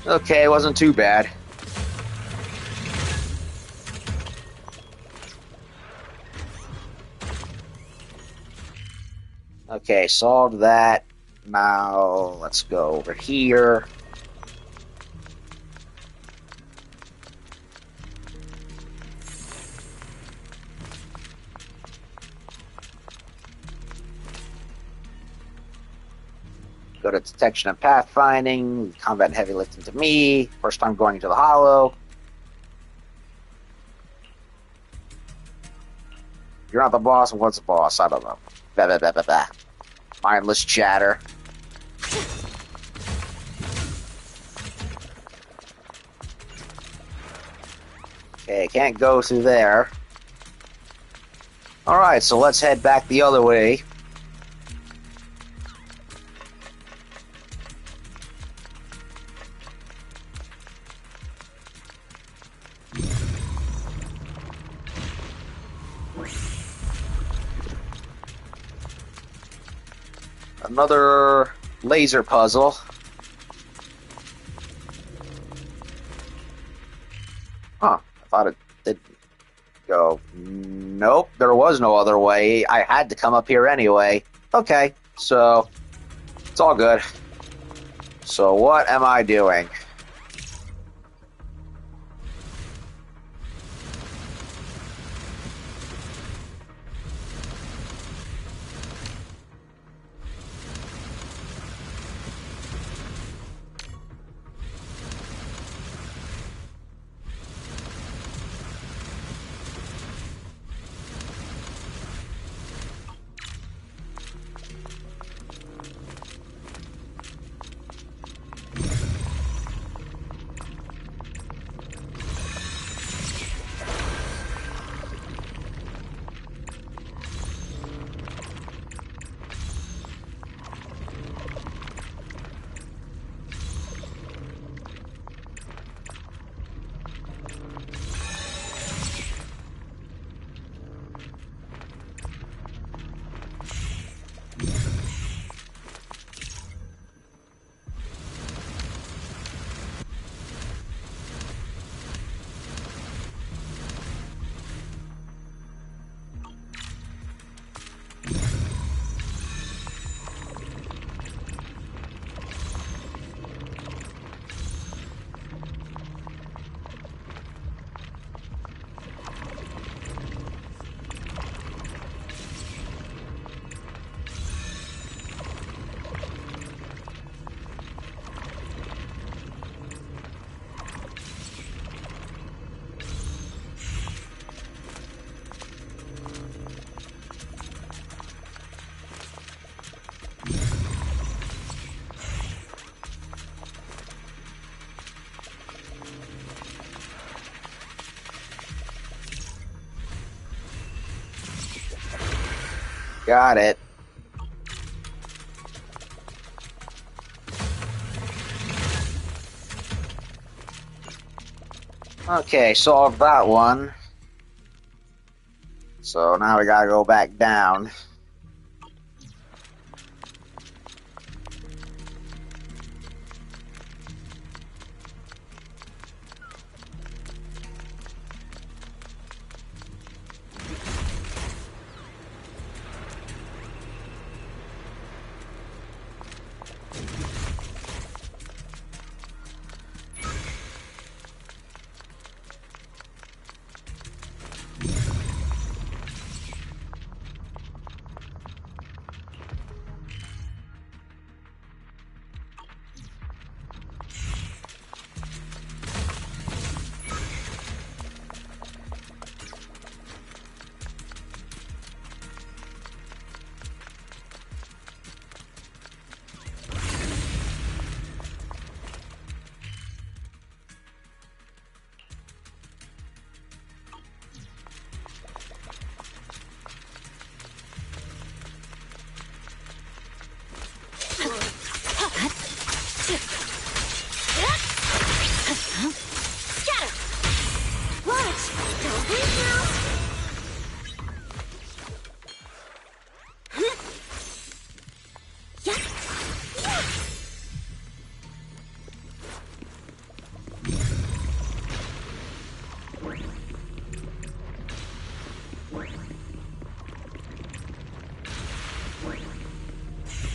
Okay, it wasn't too bad. Okay, solved that. Now, let's go over here. Go to detection and pathfinding, combat and heavy lifting to me. First time going to the hollow. You're not the boss, and what's the boss? I don't know. Blah, blah, blah, blah, blah. Mindless chatter. Okay, can't go through there. Alright, so let's head back the other way. Another laser puzzle. Huh, I thought it did go. Nope, there was no other way. I had to come up here anyway. Okay, so it's all good. So what am I doing? Got it. Okay, solved that one. So now we gotta go back down.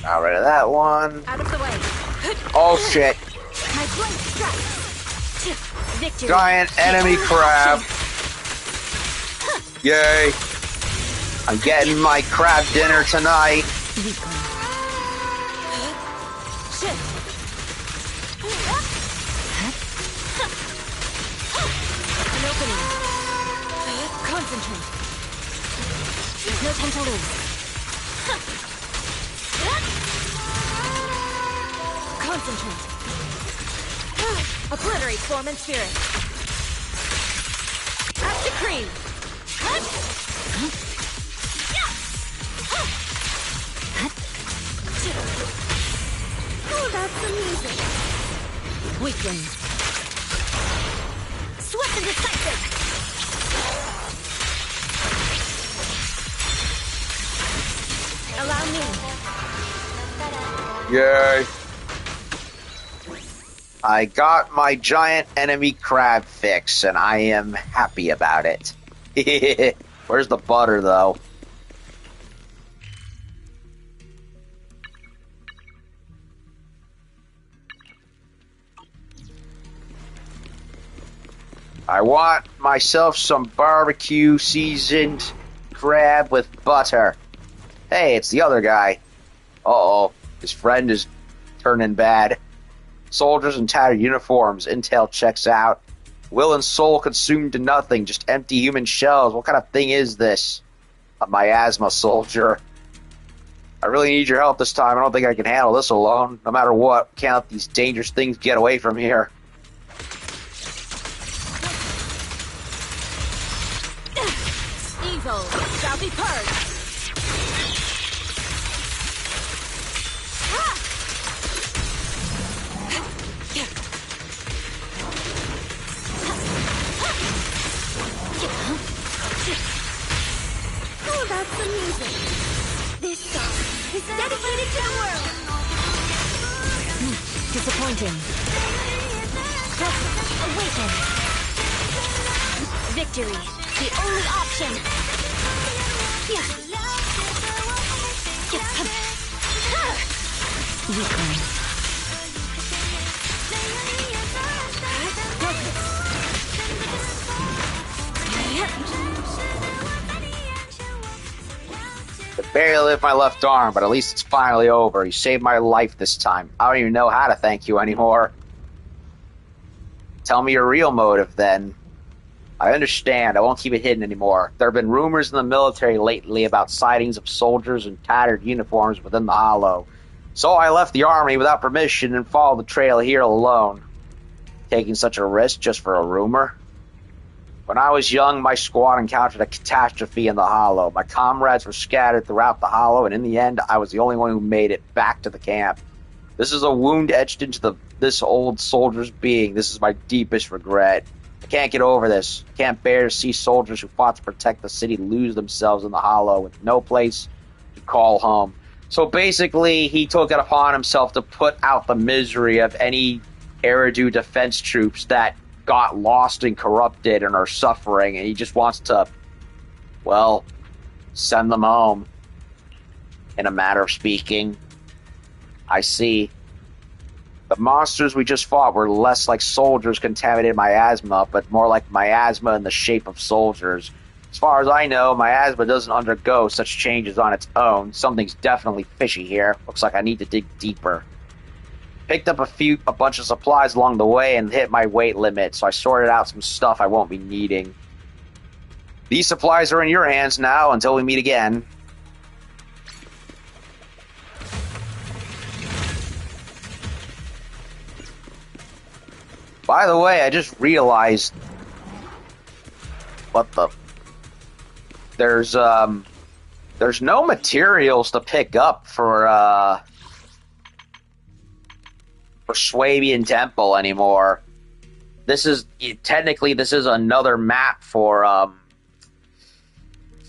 Got rid of that one. Out of the way. Oh shit. My blade strikes. Victory. Giant enemy crab. Yay. I'm getting my crab dinner tonight. An opening. Concentrate. There's no time to lose. Concentrate. Obliterate form and spirit. After cream. Oh, that's amusing. Weaken. Swift and decisive. Allow me. Yay. I got my giant enemy crab fix, and I am happy about it. Where's the butter, though? I want myself some barbecue seasoned crab with butter. Hey, it's the other guy. Uh-oh, his friend is turning bad. Soldiers in tattered uniforms. Intel checks out. Will and soul consumed to nothing. Just empty human shells. What kind of thing is this? A miasma soldier. I really need your help this time. I don't think I can handle this alone. No matter what, can't let these dangerous things get away from here. Evil shall be purged. Oh, that's amusing. This song is dedicated to the world. Disappointing. Awaken. Victory, the only option. Weaken. I barely lived my left arm, but at least it's finally over. You saved my life this time. I don't even know how to thank you anymore. Tell me your real motive, then. I understand. I won't keep it hidden anymore. There have been rumors in the military lately about sightings of soldiers in tattered uniforms within the Hollow. So I left the army without permission and followed the trail here alone. Taking such a risk just for a rumor? When I was young, my squad encountered a catastrophe in the Hollow. My comrades were scattered throughout the Hollow, and in the end, I was the only one who made it back to the camp. This is a wound etched into this old soldier's being. This is my deepest regret. I can't get over this. I can't bear to see soldiers who fought to protect the city lose themselves in the hollow with no place to call home. So basically, he took it upon himself to put out the misery of any Eridu defense troops that got lost and corrupted and are suffering, and he just wants to, well, send them home, in a matter of speaking. I see. The monsters we just fought were less like soldiers contaminated miasma, but more like miasma in the shape of soldiers. As far as I know, miasma doesn't undergo such changes on its own. Something's definitely fishy here. Looks like I need to dig deeper. Picked up a bunch of supplies along the way and hit my weight limit, so I sorted out some stuff I won't be needing. These supplies are in your hands now until we meet again. By the way, I just realized what the... There's no materials to pick up for Swabian Temple anymore. This is technically another map for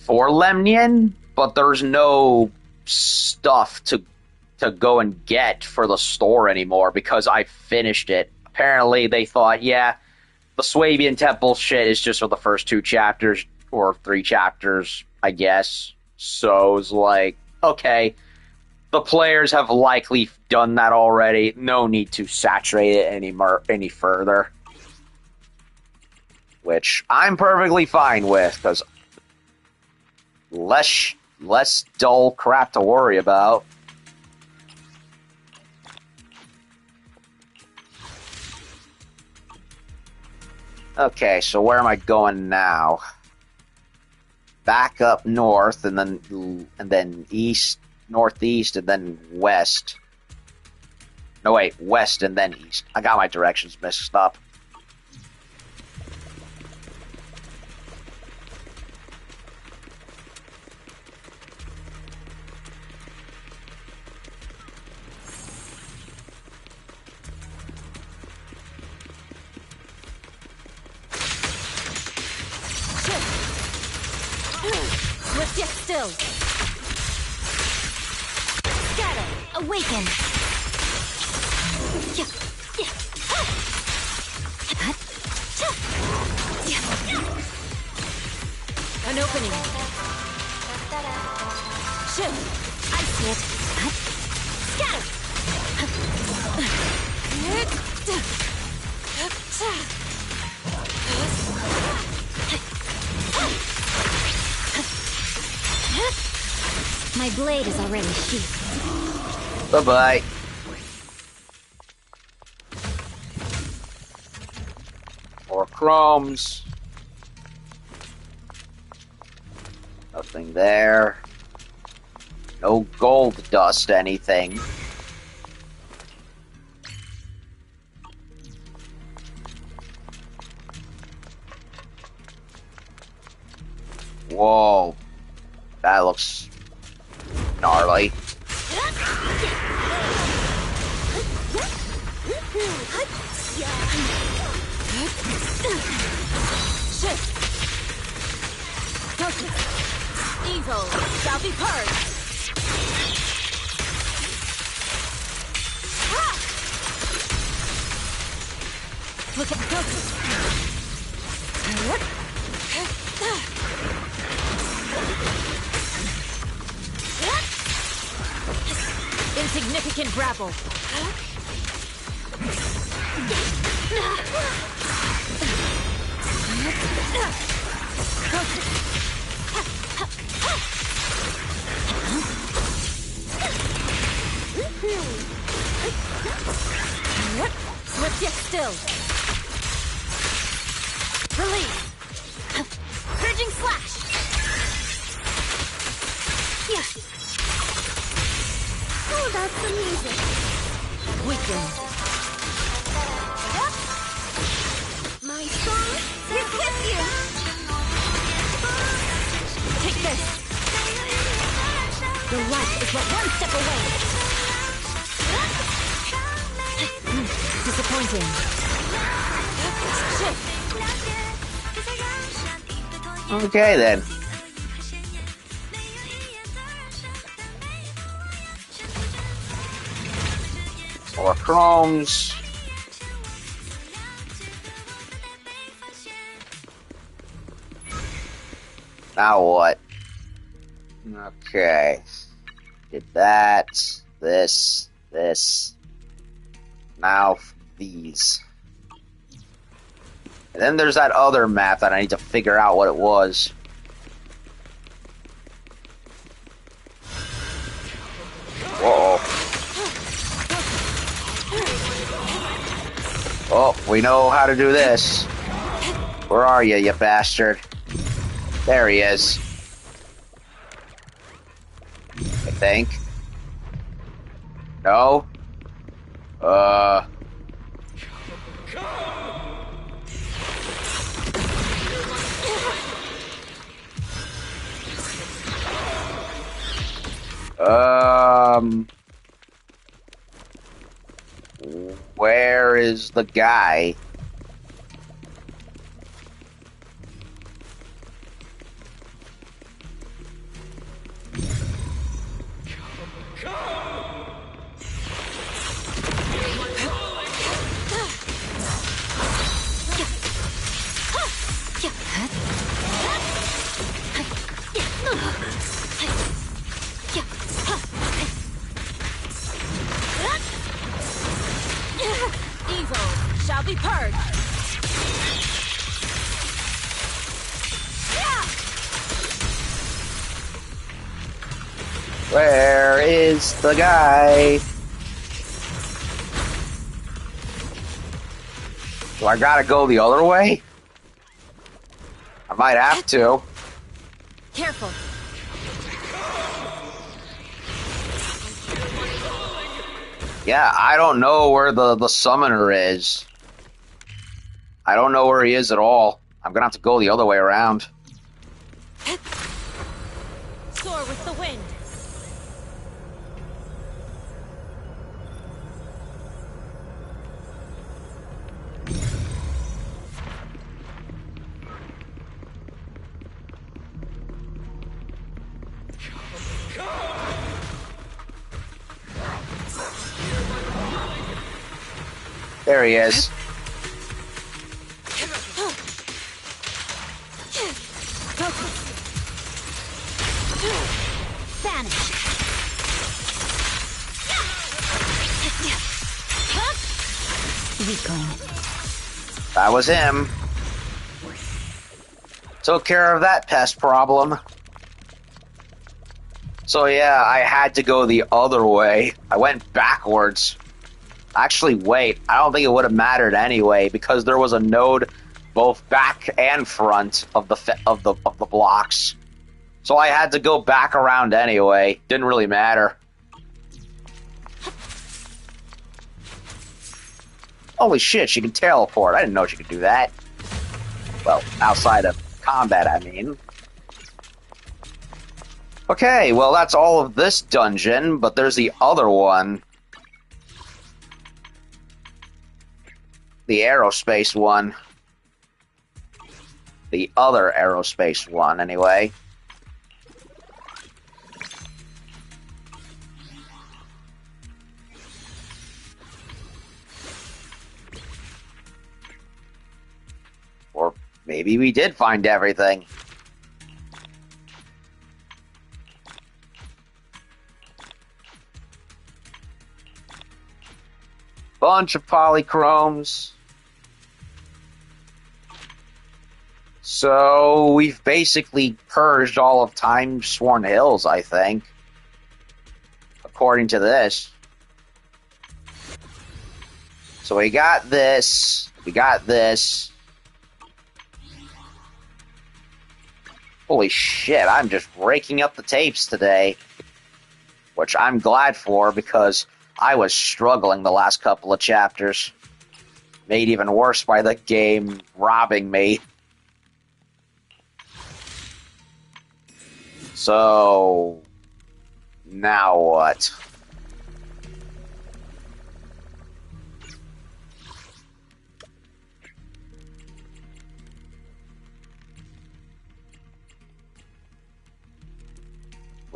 Lemnian, but there's no stuff to go and get for the store anymore because I finished it. Apparently, they thought, yeah, the Swabian Temple shit is just for the first 2 chapters, or 3 chapters, I guess. So it's like, okay, the players have likely done that already. No need to saturate it any further. Which I'm perfectly fine with, because less dull crap to worry about. Okay, so where am I going now? Back up north, and then east, northeast, and then west. No, wait, west and then east. I got my directions mixed up. Swift yet still. Scatter. Awaken. An opening. Shift. I see it. Scatter. My blade is already sheathed. Bye-bye. More chromes. Nothing there. No gold dust, anything. Whoa. That looks gnarly. Evil shall be purged. Look at ghosts. Insignificant grapple. Swift yet still. Release. Purging slash. Yes. Oh, that's the music. Weaken. My song? Here kiss you. Take this. Your life is but one step away. Disappointing. Shift. Okay, then. More chromes. Now what? Okay. Did that. This. Now these. And then there's that other map that I need to figure out what it was. Whoa. Oh, we know how to do this. Where are you, you bastard? There he is. I think. No? Where is the guy? Evil shall be purged. Where is the guy? Do I gotta go the other way? I might have to. Careful. Yeah, I don't know where the summoner is. I don't know where he is at all. I'm gonna have to go the other way around. Soar with the wind. There he is. Vanish. Weakling. That was him. Took care of that pest problem. So yeah, I had to go the other way. I went backwards. Actually, wait. I don't think it would have mattered anyway because there was a node both back and front of the blocks. So I had to go back around anyway. Didn't really matter. Holy shit, she can teleport. I didn't know she could do that. Well, outside of combat, I mean. Okay, well, that's all of this dungeon, but there's the other one. The aerospace one. The other aerospace one, anyway. Or maybe we did find everything. Bunch of polychromes. So we've basically purged all of Timesworn Hills, I think. According to this. So we got this. We got this. Holy shit, I'm just raking up the tapes today. Which I'm glad for because I was struggling the last couple of chapters. Made even worse by the game robbing me. So, now what?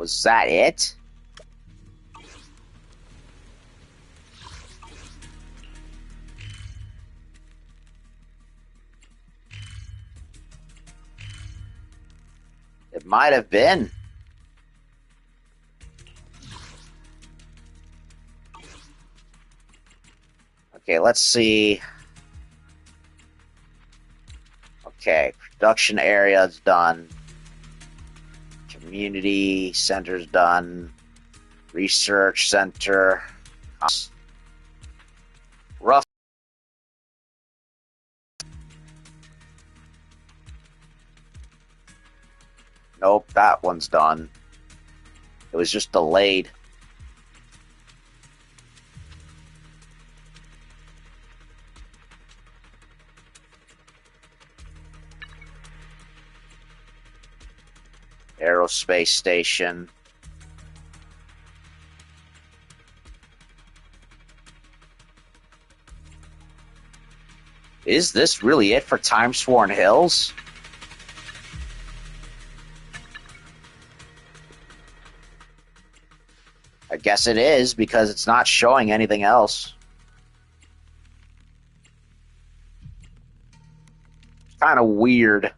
Was that it? It might have been. Okay, let's see. Okay, production area is done. Community center's done. Research center. Rough. Nope, that one's done. It was just delayed. Aerospace station. Is this really it for Timesworn Hills? I guess it is, because it's not showing anything else. It's kind of weird.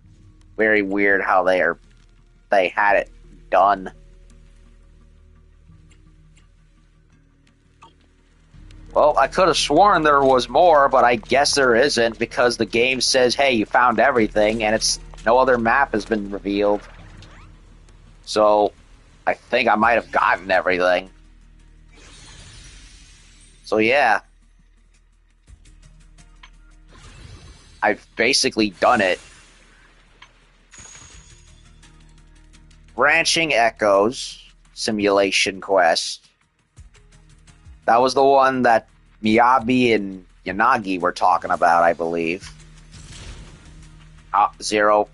Very weird how they had it done. Well, I could have sworn there was more, but I guess there isn't, because the game says, hey, you found everything, and it's no other map has been revealed. So, I think I might have gotten everything. So yeah. I've basically done it. Branching Echoes simulation quest. That was the one that Miyabi and Yanagi were talking about, I believe. Zero,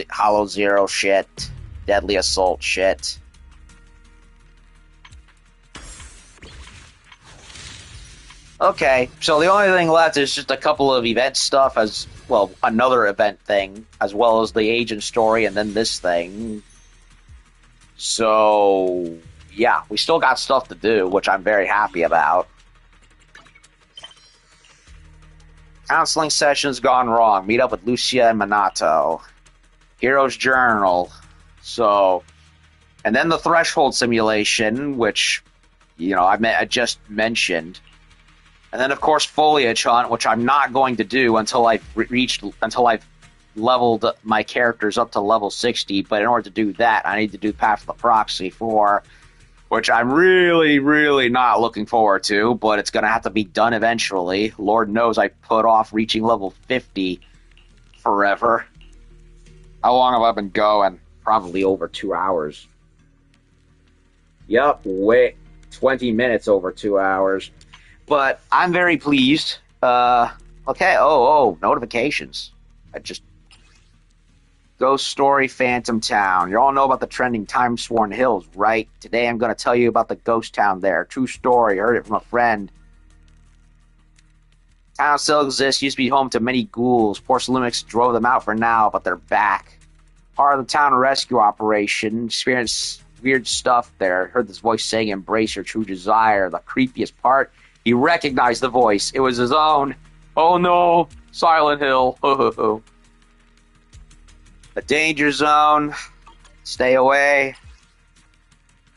Hollow Zero shit. Deadly Assault shit. Okay, so the only thing left is just a couple of event stuff, as well, another event thing, as well as the agent story, and then this thing. So, yeah, we still got stuff to do, which I'm very happy about. Counseling sessions gone wrong. Meet up with Lucia and Minato. Hero's Journal. So, and then the Threshold simulation, which, you know, I just mentioned. And then, of course, Foliage Hunt, which I'm not going to do until I've leveled my characters up to level 60. But in order to do that, I need to do Path of the Proxy 4, which I'm really, really not looking forward to. But it's going to have to be done eventually. Lord knows I put off reaching level 50 forever. How long have I been going? Probably over 2 hours. Yup, wait, 20 minutes over 2 hours. But I'm very pleased. Okay, notifications. Ghost Story Phantom Town. You all know about the trending Timesworn Hills, right? Today I'm going to tell you about the ghost town there. True story, heard it from a friend. Town still exists, used to be home to many ghouls. Porcelainics drove them out for now, but they're back. Part of the town rescue operation. Experienced weird stuff there. Heard this voice saying, embrace your true desire. The creepiest part, he recognized the voice. It was his own. Oh no, Silent Hill. The danger zone. Stay away.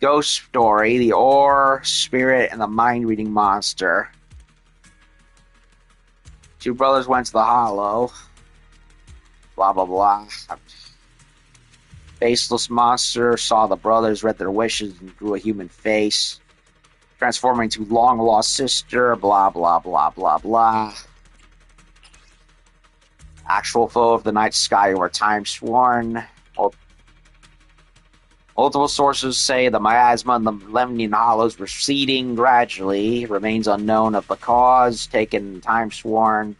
Ghost story. The ore, spirit, and the mind-reading monster. Two brothers went to the hollow. Blah, blah, blah. Faceless monster saw the brothers, read their wishes, and grew a human face. Transforming to long-lost sister, blah, blah, blah, blah, blah. Actual foe of the night sky were Timesworn. Multiple sources say the miasma and the Lemnian hollows receding gradually. Remains unknown of the cause. Taken Timesworn.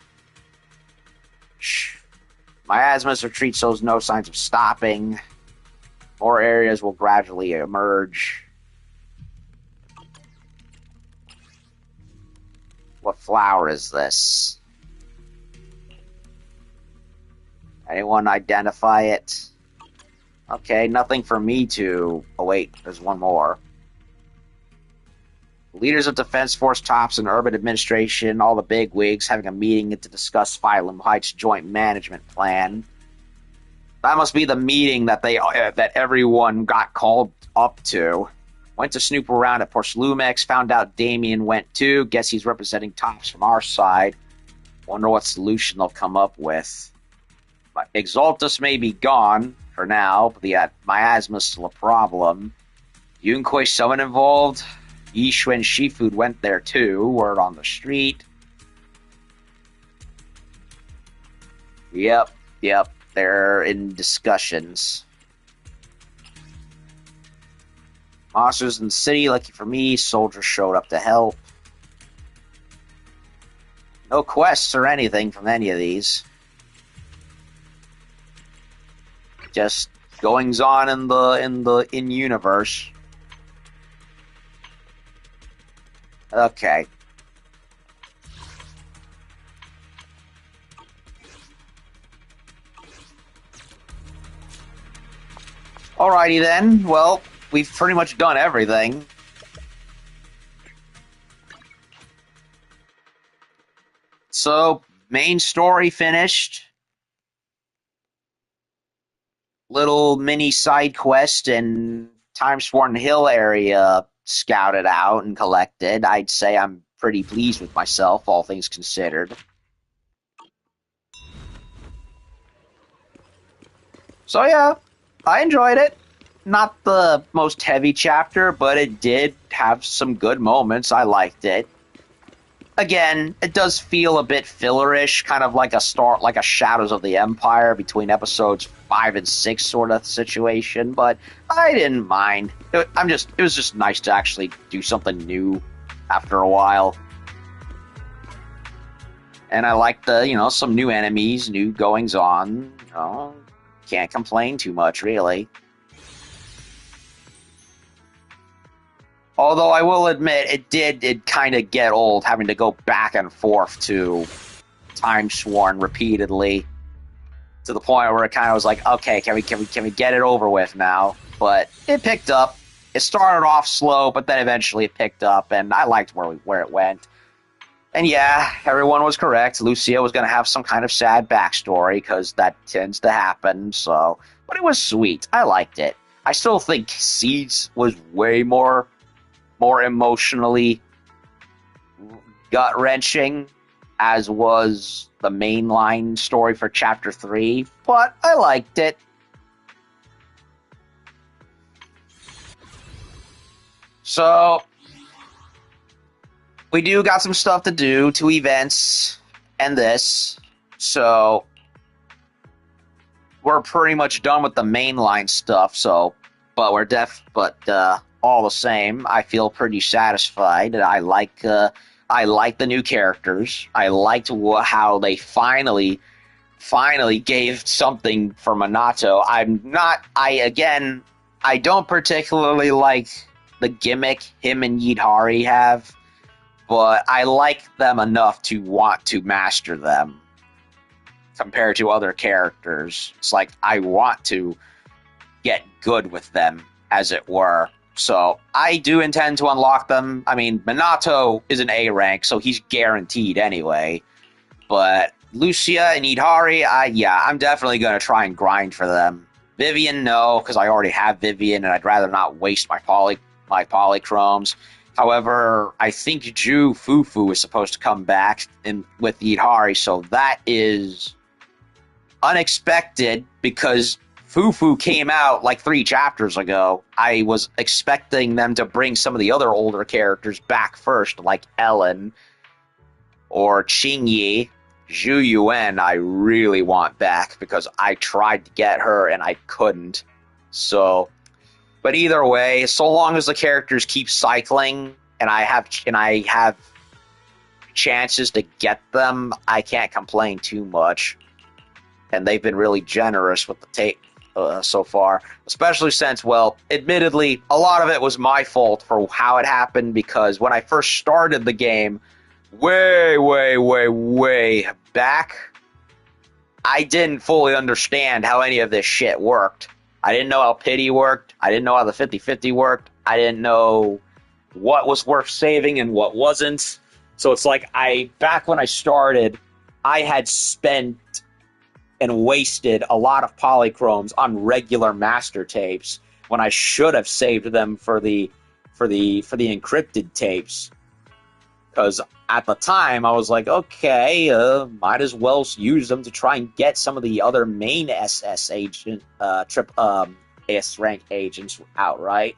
Miasma's retreat shows no signs of stopping. More areas will gradually emerge. What flower is this? Anyone identify it? Okay, nothing for me to... Oh, wait, there's one more. Leaders of Defense Force tops and urban administration, all the bigwigs, having a meeting to discuss Phylum Heights' joint management plan. That must be the meeting that that everyone got called up to. Went to snoop around at Porcelumex, found out Damien went too. Guess he's representing tops from our side. Wonder what solution they'll come up with. Exaltus may be gone for now, but the miasma's still a problem. Yunkoi someone involved? Yishu and Shifu went there too. Word on the street. Yep. They're in discussions. Monsters in the city, lucky for me, soldiers showed up to help. No quests or anything from any of these. Just goings on in universe. Okay. Alrighty then. Well, we've pretty much done everything. So, main story finished. Little mini side quest and Timesworn Hill area scouted out and collected. I'd say I'm pretty pleased with myself, all things considered. So yeah, I enjoyed it. Not the most heavy chapter, but it did have some good moments. I liked it. Again, it does feel a bit fillerish, kind of like a Shadows of the Empire between episodes 5 and 6 sort of situation, but I didn't mind. It was just nice to actually do something new after a while. And I liked some new enemies, new goings on. Can't complain too much, really. Although I will admit, it kind of get old having to go back and forth to Timesworn repeatedly, to the point where it kind of was like, okay, can we get it over with now? But it picked up. It started off slow, but then eventually it picked up, and I liked where it went. And yeah, everyone was correct. Lucia was going to have some kind of sad backstory, because that tends to happen. So, but it was sweet. I liked it. I still think Seeds was way more emotionally gut-wrenching, as was the mainline story for Chapter 3, but I liked it. So, we do got some stuff to do, 2 events, and this, so we're pretty much done with the mainline stuff, so, but all the same, I feel pretty satisfied. I like the new characters. I liked how they finally gave something for Minato. I don't particularly like the gimmick him and Yidhari have, but I like them enough to want to master them compared to other characters. It's like I want to get good with them, as it were. So I do intend to unlock them. I mean, Minato is an A rank, so he's guaranteed anyway. But Lucia and Idari, I'm definitely going to try and grind for them. Vivian, no, because I already have Vivian, and I'd rather not waste my polychromes. However, I think Ju Fufu is supposed to come back with Idari, so that is unexpected, because Fufu came out like 3 chapters ago. I was expecting them to bring some of the other older characters back first, like Ellen or Qingyi. Zhu Yuan I really want back, because I tried to get her and I couldn't. So, but either way, so long as the characters keep cycling and I have chances to get them, I can't complain too much. And they've been really generous with the tape so far, especially since, well, admittedly, a lot of it was my fault for how it happened, because when I first started the game, way back, I didn't fully understand how any of this shit worked. I didn't know how pity worked. I didn't know how the 50-50 worked. I didn't know what was worth saving and what wasn't. So it's like back when I started, I had spent and wasted a lot of polychromes on regular master tapes when I should have saved them for the encrypted tapes. Because at the time, I was like, okay, might as well use them to try and get some of the other main SS agent, AS rank agents out, right?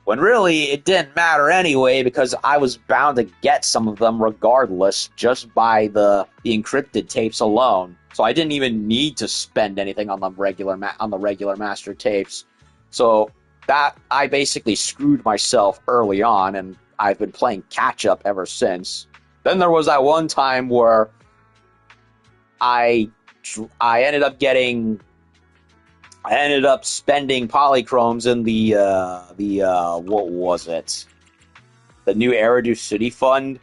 When really, it didn't matter anyway, because I was bound to get some of them regardless, just by the encrypted tapes alone. So I didn't even need to spend anything on the regular master tapes. So that I basically screwed myself early on, and I've been playing catch-up ever since. Then there was that one time where I ended up spending polychromes in the what was it? The new Eridu City Fund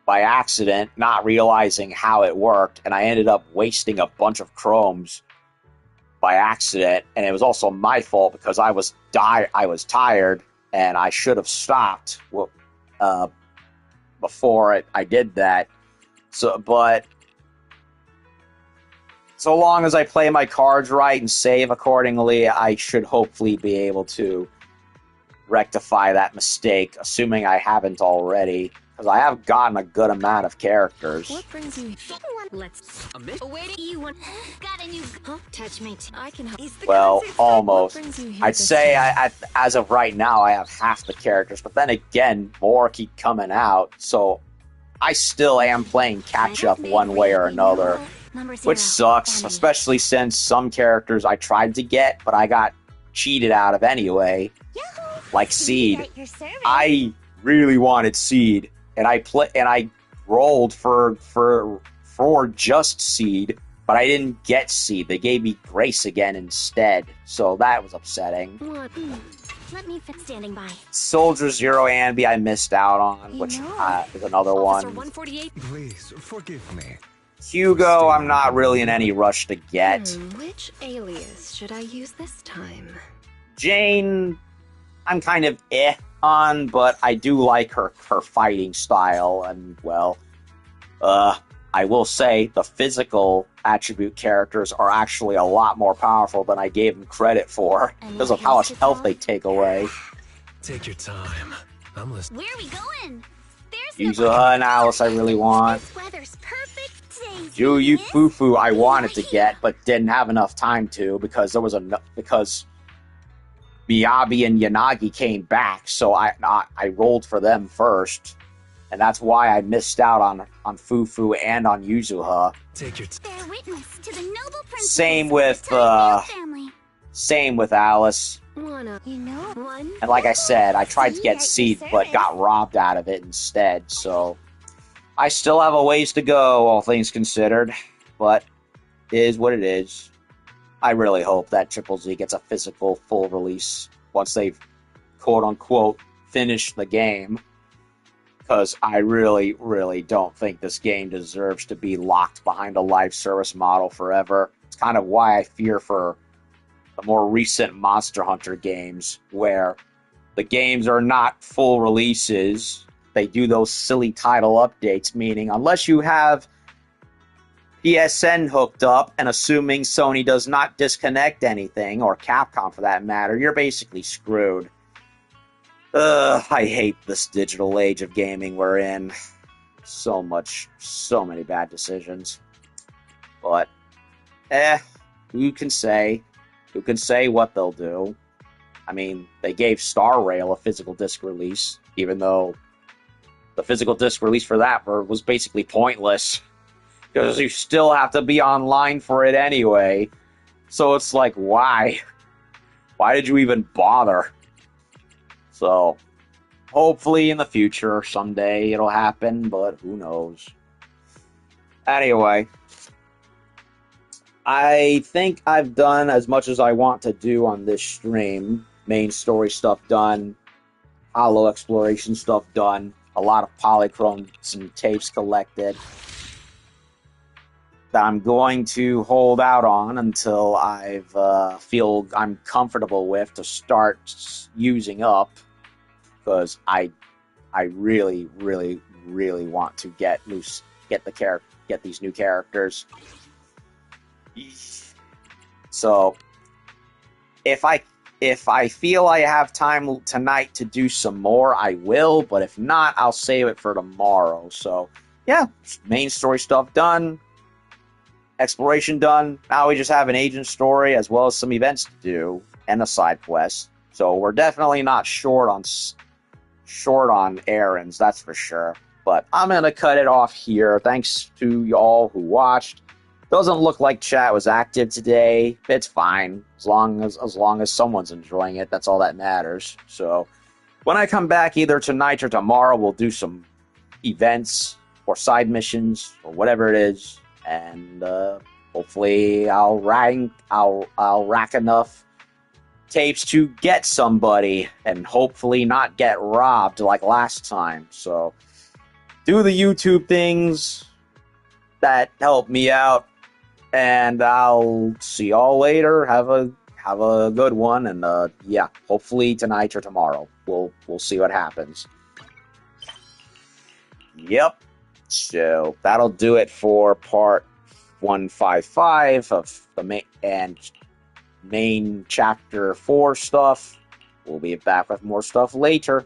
by accident, not realizing how it worked, and I ended up wasting a bunch of chromes by accident, and it was also my fault because I was tired, and I should have stopped before I did that. But so long as I play my cards right and save accordingly, I should hopefully be able to rectify that mistake, assuming I haven't already, because I have gotten a good amount of characters. What brings you? Let's. Wait, you want? Got a new. Touch me. I can help. Well, almost. I'd this say time? as of right now, I have half the characters, but then again, more keep coming out, so I still am playing catch-up one way or another, which sucks, especially since some characters I tried to get, but I got cheated out of anyway, like Seed. I really wanted Seed, and I rolled for just Seed, but I didn't get Seed. They gave me Grace again instead, so that was upsetting. Let me fit standing by. Soldier Zero Ambi I missed out on, which is another one. 148. Please forgive me. Hugo, I'm not really in any rush to get. Which alias should I use this time? Jane, I'm kind of on, but I do like her fighting style, and well, I will say the physical attribute characters are actually a lot more powerful than I gave them credit for because of how much health they take away. Take your time. I'm listening. Where are we going? Yuzuha and Alice I really want. Weather's perfect today. Juyu Fufu I wanted to get, but didn't have enough time to because because Miyabi and Yanagi came back, so I rolled for them first. And that's why I missed out on Fufu and on Yuzuha. Take your Bear witness to the noble principles same with Alice. And like I said, I tried to get Seed, but got robbed out of it instead. So I still have a ways to go, all things considered. But it is what it is. I really hope that Triple Z gets a physical full release once they've quote-unquote finished the game. Because I really, really don't think this game deserves to be locked behind a live service model forever. It's kind of why I fear for the more recent Monster Hunter games, where the games are not full releases. They do those silly title updates, meaning unless you have PSN hooked up, and assuming Sony does not disconnect anything, or Capcom for that matter, you're basically screwed. I hate this digital age of gaming we're in. So many bad decisions. But, who can say? Who can say what they'll do? I mean, they gave Star Rail a physical disc release, even though the physical disc release for that was basically pointless. Because you still have to be online for it anyway. So it's like, why? Why did you even bother? So, hopefully in the future, someday it'll happen, but who knows. Anyway, I think I've done as much as I want to do on this stream. Main story stuff done, hollow exploration stuff done, a lot of polychromes and tapes collected. that I'm going to hold out on until feel I'm comfortable with to start using up, because I really, really, really want to get these new characters. So if I feel I have time tonight to do some more, I will, but if not, I'll save it for tomorrow. So yeah, main story stuff done, exploration done. Now we just have an agent story as well as some events to do and a side quest. So we're definitely not short on errands, that's for sure. But I'm gonna cut it off here. Thanks to y'all who watched. Doesn't look like chat was active today. It's fine as long as someone's enjoying it. That's all that matters. So when I come back either tonight or tomorrow, we'll do some events or side missions or whatever it is, and hopefully I'll rack enough tapes to get somebody and hopefully not get robbed like last time. So do the YouTube things that help me out, and I'll see y'all later. Have a good one, and yeah, hopefully tonight or tomorrow. We'll see what happens. Yep. So that'll do it for part 155 of the main chapter 4 stuff. We'll be back with more stuff later.